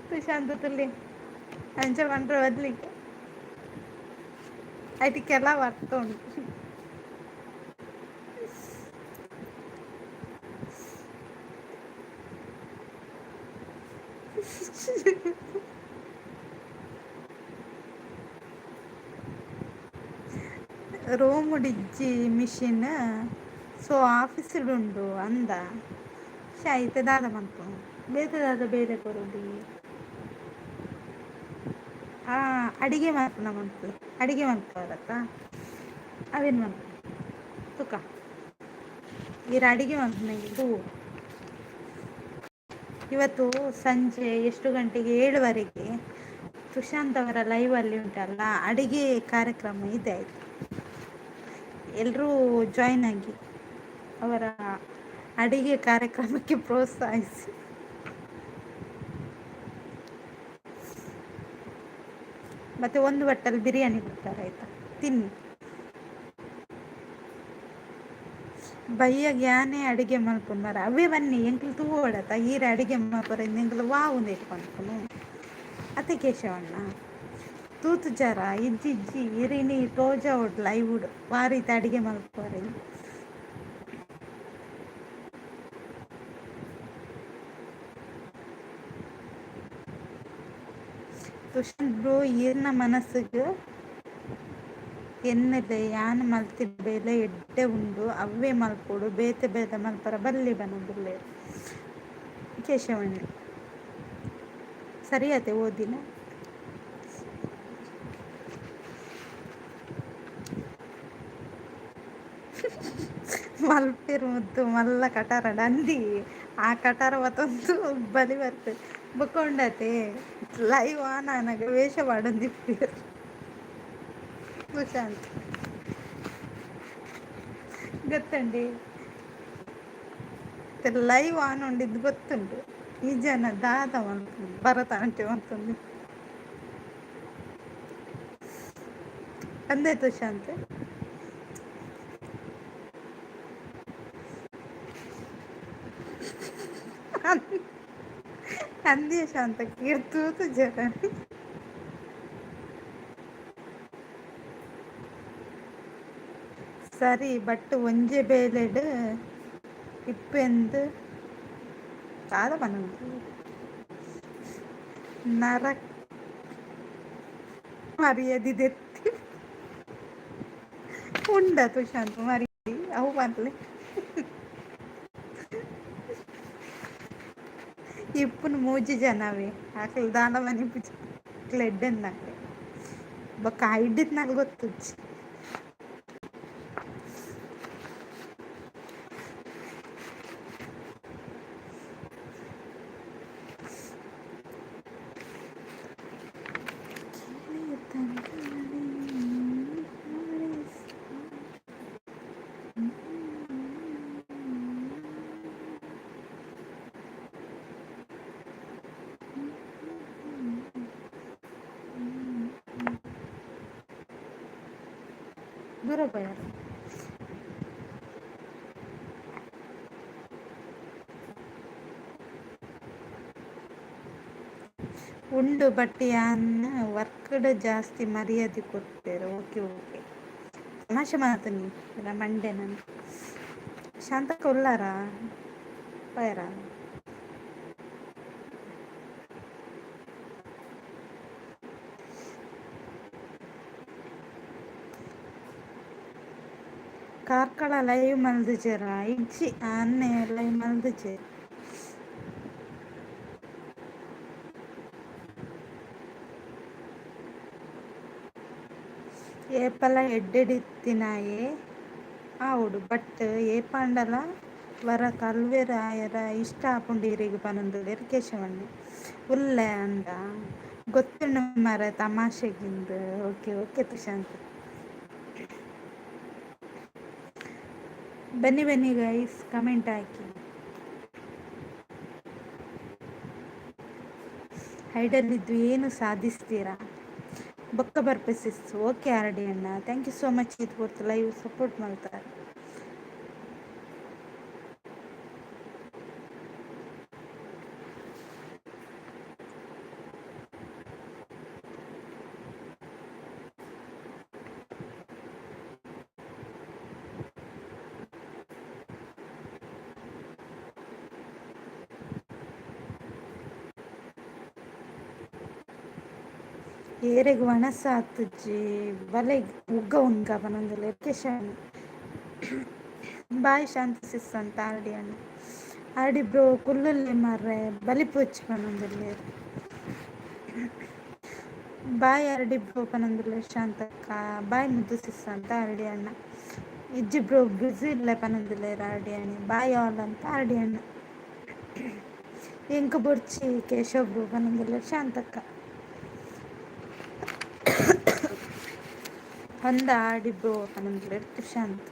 ತುಷಾಂತ್ ತುಲಿ ಅಂಚ ಪಂಡ್ರೆ ಬದ್ಲಿಕ್ಕೆ ಅದಕ್ಕೆಲ್ಲ ಬರ್ತ ಉಂಟು ರೋಮುಡಿಜ್ಜಿ ಮಿಷಿನ್ ಸೊ ಆಫೀಸಿಡುಂಡು ಅಂದ ಶಾಯಿತೆ ದಾದ ಮನ್ಪು ಬೇತೆ ಬೇರೆ ಕೊರೊಡಿ ಅಡಿಗೆ ಮಾಡ್ಪುನ ಮನ್ಪು ಅಡಿಗೆ ಮನ್ಪುವರತ್ತ ಅವೇನು ಮನ್ಪು ತುಕ ಇರ ಅಡಿಗೆ ಮನ್ಪುನ ಇದು ಇವತ್ತು ಸಂಜೆ ಎಷ್ಟು ಗಂಟೆಗೆ 7 ಸುಶಾಂತ್ ಅವರ ಲೈವಲ್ಲಿ ಉಂಟಲ್ಲ ಅಡಿಗೆ ಕಾರ್ಯಕ್ರಮ ಇದೆ ಆಯಿತು ಎಲ್ಲರೂ ಜಾಯ್ನ್ ಆಗಿ ಅವರ ಅಡಿಗೆ ಕಾರ್ಯಕ್ರಮಕ್ಕೆ ಪ್ರೋತ್ಸಾಹಿಸಿ ಮತ್ತೆ ಒಂದು ಬಟ್ಟಲು ಬಿರಿಯಾನಿ ಕೊಡ್ತಾರೆ ಆಯ್ತಾ ತಿನ್ನಿ ಬಯ್ಯಾಗ ಯಾನೇ ಅಡಿಗೆ ಮಲ್ಪುನ್ ಮರ ಅವೇ ಬನ್ನಿ ಎಂಕ್ಲು ತೂವಡತ ಈರ ಅಡಿಗೆ ಮಲ್ಪರ ಎಂಕ್ಲು ವಾವು ನೆಟ್ಕೊಂಡ್ನು ಅತ್ತೆ ಕೇಶವಣ್ಣ ತೂತು ಜರ ಇಜ್ಜಿ ಇರಿನಿ ತೋಜ ಉಡ್ ಲೈವ್ ಉಡ್ ವಾರೀತ ಅಡಿಗೆ ಮಲ್ಪರೆ ತುಷಾಂತ್ ಬ್ರೋ ಈರ್ನ ಮನಸ್ಸಿಗೆ ಎನ್ನಲೆ ಯಾನ್ ಮಲ್ತಿನ ಬೇಲೆ ಎಡ್ಡೆ ಉಂಡು ಅವೇ ಮಲ್ಪೊಡು ಬೇತೆ ಬೇತೆ ಮಲ್ಪರ ಬಲ್ಲಿ ಬನೊಂದುಲ್ಲೆ ಕೇಶವಣ್ಣಿ ಸರಿಯತೆ ಓದಿನ ಮಲ್ಪೆರು ಮುದ್ದು ಮಲ್ಲ ಕಟಾರ ಅಂದಿ ಆ ಕಟಾರ ಮತ್ತೊಂದು ಬಲಿ ಬರ್ತದೆ ಬುಕ್ಕೊಂಡತೆ ಲೈವ್ ಆನಗ ವೇಷ ಮಾಡೊಂದಿಪ್ಪು ಸುಶಾಂತ್ ಗೊತ್ತುಂಡಿ ಲೈವ್ ಆನ್ ಉಂಡಿದ್ದು ಗೊತ್ತುಂಟು ಈ ಜನ ದಾದ ಮಲ್ಪುಂಡು ಭರತ ಆಂಟಿ ಮಲ್ಪುಂಡು ಅಂದೆ ತುಶಾಂತ್ ಅಂದ್ಯ ಶಾಂತ ಕೀರ್ತೂತು ಜನ ಸರಿ ಬಟ್ ಒಂಜೆ ಬೇಲೆಡ್ ಇಪ್ಪೆಂದು ದಾದ ಪನೊಂದು ನರಕ್ ಮರ್ಯಾದಿದೆತ್ತಿ ಉಂಡ ತುಶಾಂತ್ ಮರ್ಯಾದಿ ಅವು ಬರ್ಲೆ ಇಪ್ಪುನು ಮೂಜಿ ಜನವೇ ಆಕಲ್ ದಾನ ಮನಿ ಎಡ್ಡೆಂದಾಕೆ ಬೊಕ್ಕ ಐಡಿತ್ ನಂಗೆ ಗೊತ್ತುಜ್ಜಿ ದೂರ ಬಯ್ಯಾರ ಉಂಡು ಬಟ್ ಯಾನ್ನ ವರ್ಕ್ಡ್ ಜಾಸ್ತಿ ಮರ್ಯಾದೆ ಕೊಡ್ತೇರು ಓಕೆ ಓಕೆ ತಮಾಷೆ ಮಾತನಿ ಮಂಡೆ ನಾನು ಶಾಂತಕ್ಕ ಉಳ್ಳಾರ ಪಯರ ಕಾರ್ಕಳ ಲೈವ್ ಮಲ್ದಿಜರ ಇಜ್ಜಿ ಅನ್ನೆ ಲೈವ್ ಮಲ್ದಿಜೆ ಏಪಲ ಎಡ್ಡೆಡಿತ್ತಿನಾಯೆ ಆವುಡು ಬಟ್ ಏಪಾಂಡಲ ವರ ಕಲ್ವೆರ ಆಯರ ಇಷ್ಟ ಆಪುಂಡೀರಿಗೆ ಪನೊಂದುಲ್ಲೆರ್ ಕೇಶವಣ್ಣಿ ಉಲ್ಲೆ ಅಂದ ಗೊತ್ತುಂಡು ಮರ ತಮಾಷೆಗಿಂದು ಓಕೆ ಓಕೆ ತುಶಾಂತ್ ಬನ್ನಿ ಬನ್ನಿ ಗೈಸ್ ಕಮೆಂಟ್ ಹಾಕಿ ಹೈಡಲ್ಲಿದ್ದು ಏನು ಸಾಧಿಸ್ತೀರಾ ಬೊಕ್ಕ ಬರ್ಪೆಸಿಸ್ ಓಕೆ ಆರ್ ಡಿ ಅಣ್ಣ ಥ್ಯಾಂಕ್ ಯು ಸೋ ಮಚ್ ಇದು ಕೊಡ್ತು ಲೈವ್ ಸಪೋರ್ಟ್ ಮಾಡ್ತಾರೆ ಏರೆಗ್ ವನಸ ಆತುಜ್ಜಿ ಬಲೆ ಉಗ್ಗ ಉನ್ಗ ಪನೊಂದುಲ್ಲೆ ಕೇಶವಣ್ಣ ಬಾಯ್ ಶಾಂತಿ ಸಿಸ್ ಅಂತ ಆರ್ ಡಿ ಅಣ್ಣ ಆರ್ ಡಿ ಬ್ರೋ ಕುಲ್ಲುಲ್ಲೆ ಮಾರ್ರೆ ಬಲಿಪೋಚ್ ಪನೊಂದುಲ್ಲೆ ಬಾಯ್ ಆರ್ ಡಿ ಬ್ರೋ ಪನೊಂದುಲ್ಲೆ ಶಾಂತಕ್ಕ ಬಾಯ್ ಮುದ್ದು ಸಿಸ್ ಅಂತ ಆರ್ ಡಿ ಅಣ್ಣ ಇಜ್ಜಿ ಬ್ರೋ ಬ್ಯುಸಿ ಇಲ್ಲೆ ಪನೊಂದುಲ್ಲೆ ಆರ್ ಡಿ ಅಣ್ಣ ಬಾಯ್ ಆಲ್ ಅಂತ ಆರ್ ಡಿ ಅಣ್ಣ ಎಂಕ್ ಬೊರ್ಚಿ ಕೇಶವ್ ಬ್ರೋ ಪನೊಂದುಲ್ಲೆ ಶಾಂತಕ್ಕ ಅಂದ ಆರ್ ಡಿ ಬ್ರೋ ಪನೊಂದುಲ್ಲೆ ತುಶಾಂತ್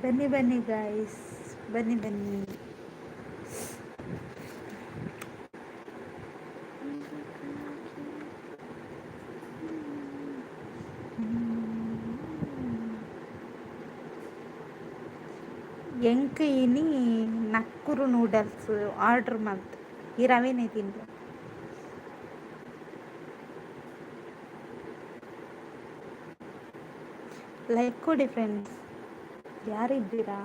ಬನ್ನಿ ಬನ್ನಿ ಗಾಯ್ಸ್ ಬನ್ನಿ ಬನ್ನಿ ಎಂಕ್ ಇನಿ ನಕ್ಕುರು ನೂಡಲ್ಸ್ ಆರ್ಡರ್ ಮಾಡ್ತು ಈ ರವೆನೇ ತಿಂದು ಲೈಕ್ ಕೊಡಿ ಫ್ರೆಂಡ್ಸ್ ಯಾರಿದ್ದೀರಾ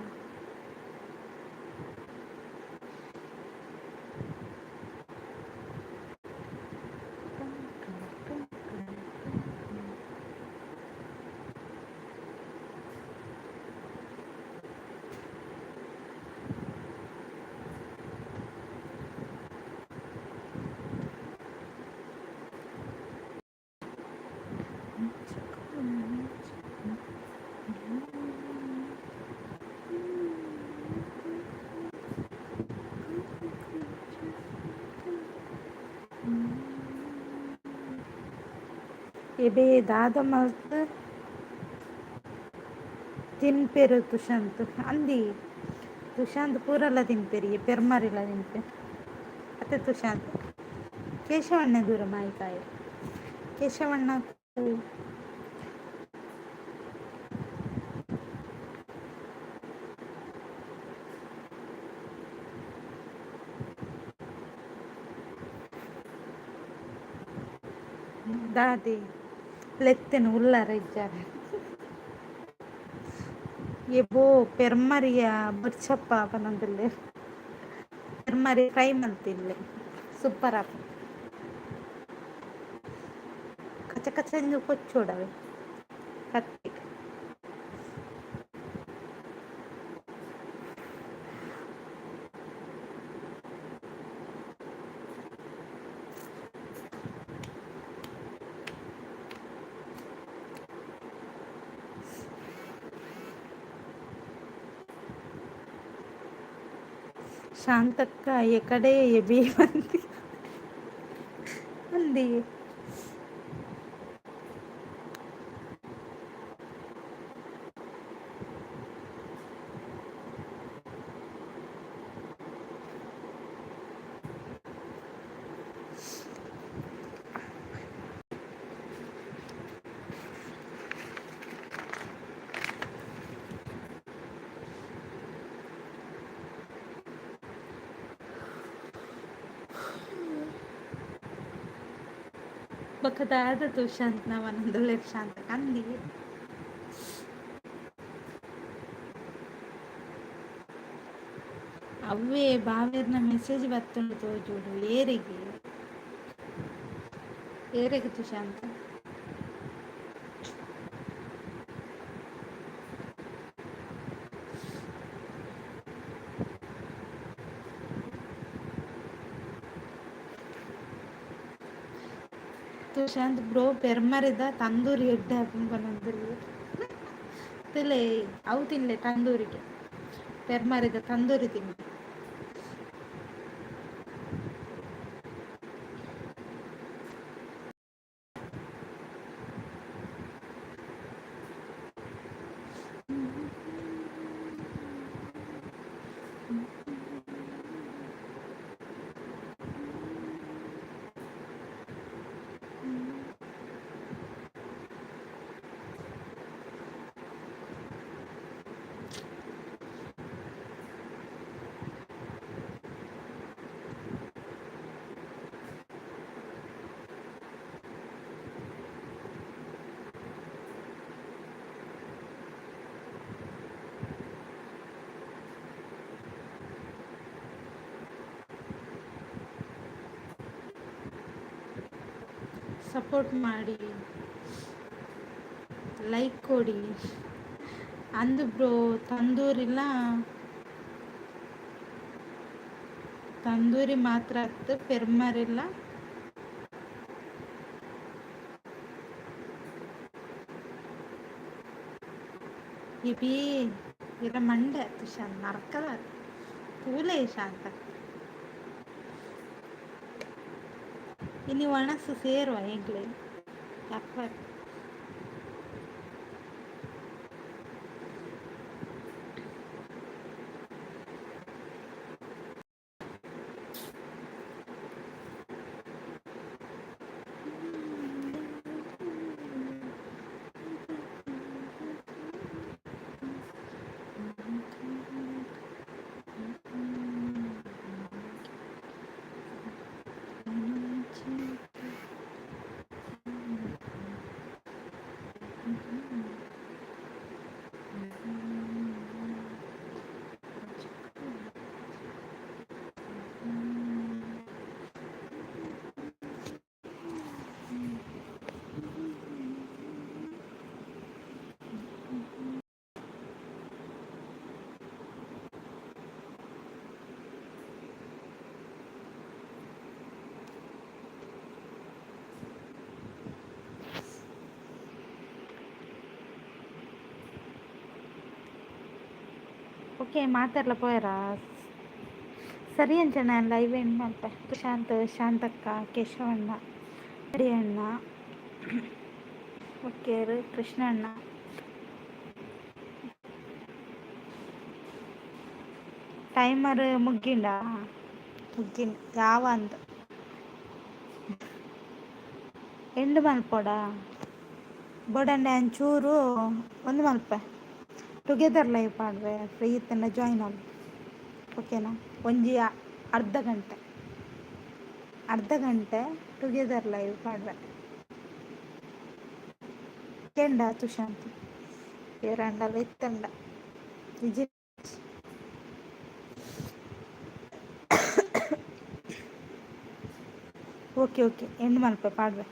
ಎಬೆ ದಾದ ಮಲ್ತ್ ತಿನ್ಪೆರು ತುಷಾಂತ್ ಅಂದಿ ತುಷಾಂತ್ ಪೂರಲ ತಿನ್ಪೆರಿ ಪೆರ್ಮರಿಲ ತಿನ್ಪೆ ಅತ್ತೆ ತುಷಾಂತ್ ಕೇಶವಣ್ಣ ದೂರ ಮಾಯಿಕಾಯ ಕೇಶವಣ್ಣ ದಾದಿ ಲೆತ್ತೆನು ಉಲ್ಲಾರ ಇಜ್ಜಾರ ಎಬೋ ಪೆರ್ಮರಿಯ ಬರ್ಚಪ್ಪ ಪನಂದಿಲ್ಲೆ ಪೆರ್ಮರಿ ಫ್ರೈ ಮಲ್ತಿಲ್ಲೆ ಸೂಪರ್ ಆಪ ಕಚ ಕಚ ಕೊಚ್ಚೋಡವೆ ಕತ್ತಿ ಶಾಂತಕ್ಕ ಎಕಡೆ ಎಬಿ ಮಂದಿ ಅಂದಿ ಬಕದಾದ ತುಷಾಂತ್ ನವನಂದುಲ್ಲೆ ಶಾಂತ ಅಂದಿ ಅವೇ ಬಾವೇರ್ನ ಮೆಸೇಜ್ ಬತ್ತುಂಡು ತೋಜುಡು ಏರೆಗೆ ತುಷಾಂತ್ ತುಷಾಂತ್ ಬ್ರೋ ಪೆರ್ಮರಿದ ತಂದೂರಿ ಎಡ್ಡೆ ಪನಂದಿಲ್ಲೆ ತಿಲೆ ಅವು ತಿನ್ಲೆ ತಂದೂರಿಗೆ ಪೆರ್ಮರಿದ ತಂದೂರಿ ತಿನ್ಲೆ ಸಪೋರ್ಟ್ ಮಾಡಿ ಲೈಕ್ ಕೊಡಿ ಅಂದು ಬ್ರೋ ತಂದೂರಿ ಮಾತ್ರ ಹತ್ತು ಪೆರ್ಮರಿಲ್ಲ ಇಬಿ ಇರ ಮಂಡೆ ತುಷಾಂತ್ ನರ್ಕದ ಪೂಲೆ ಶಾಂತ ಇನಿ ಒಣಸು ಸೇರುವ ಈಗಲೇ ಯಾಕೆ ಓಕೆ ಮಾತಾಡ್ಲ ಪೋಯರಾ ಸರಿ ಅಂಚನ ಲೈವ್ ಎಂಡ್ ಮಾಡ್ತೆ ಶಾಂತಕ್ಕ ಕೇಶವಣ್ಣ ಅಣ್ಣ ಓಕೆ ಕೃಷ್ಣ ಅಣ್ಣ ಟೈಮರ್ ಮುಗ್ಗಿಂಡ ಮುಗ್ಗಿಂಡ ಯಾವ ಅಂತ ಎಂಡು ಮಲ್ಪೋಡ ಬೋಡಂಡೆ ಅಂಚೂರು ಒಂದು ಮಲ್ಪೆ ಟುಗೆದರ್ ಲೈವ್ ಪಾಡ್ವೆ ಫ್ರೀ ಇತ್ತಂಡ ಜಾಯಿನ್ ಆಗಿ ಓಕೆನಾ ಒಂಜಿ ಅರ್ಧ ಗಂಟೆ ಟುಗೆದರ್ ಲೈವ್ ಪಾಡ್ವೆ ಕೆಂಡ ತುಷಾಂತ್ ಏರಂಡಲ ಇತ್ತಂಡ ವಿಜಿ ಓಕೆ ಎಂಡ್ ಮಲ್ಪೆ ಪಾಡ್ವೆ